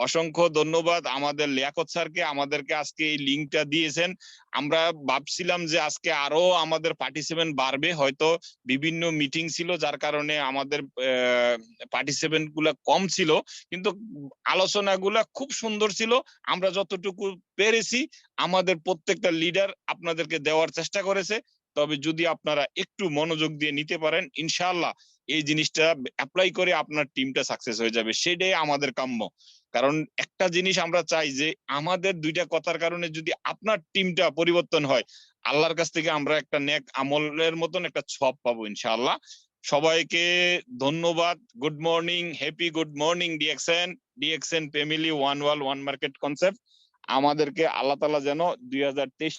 [SPEAKER 10] অসংখ্য ধন্যবাদ আমাদের লিয়াকত স্যারকে, আমাদেরকে আজকে এই লিঙ্কটা দিয়েছেন। আমরা ভাবছিলাম যে আজকে আরো আমাদের পার্টিসিপেন্ট বাড়বে, হয়তো বিভিন্ন মিটিং ছিল যার কারণে আমাদের পার্টিসিপেন্ট গুলা কম ছিল, কিন্তু আলোচনাগুলা খুব সুন্দর ছিল। আমরা যতটুকু পেরেছি আমাদের প্রত্যেকটা লিডার আপনাদেরকে দেওয়ার চেষ্টা করেছে। তবে যদি আপনারা একটু মনোযোগ দিয়ে নিতে পারেন, ইনশাআল্লাহ এই জিনিসটা অ্যাপ্লাই করে আপনার টিমটা সাকসেস হয়ে যাবে, সেটাই আমাদের কাম্য। কারণ একটা জিনিস আমরা চাই যে আমাদের 2টা কথার কারণে যদি আপনার টিমটা পরিবর্তন হয়, আল্লাহর কাছ থেকে আমরা একটা নেক আমলের মতন একটা সওয়াব পাবো ইনশাআল্লাহ। সবাইকে ধন্যবাদ। Good morning, happy good morning DXN family, one world one market concept. আমাদেরকে আল্লাহ তাআলা যেন 2023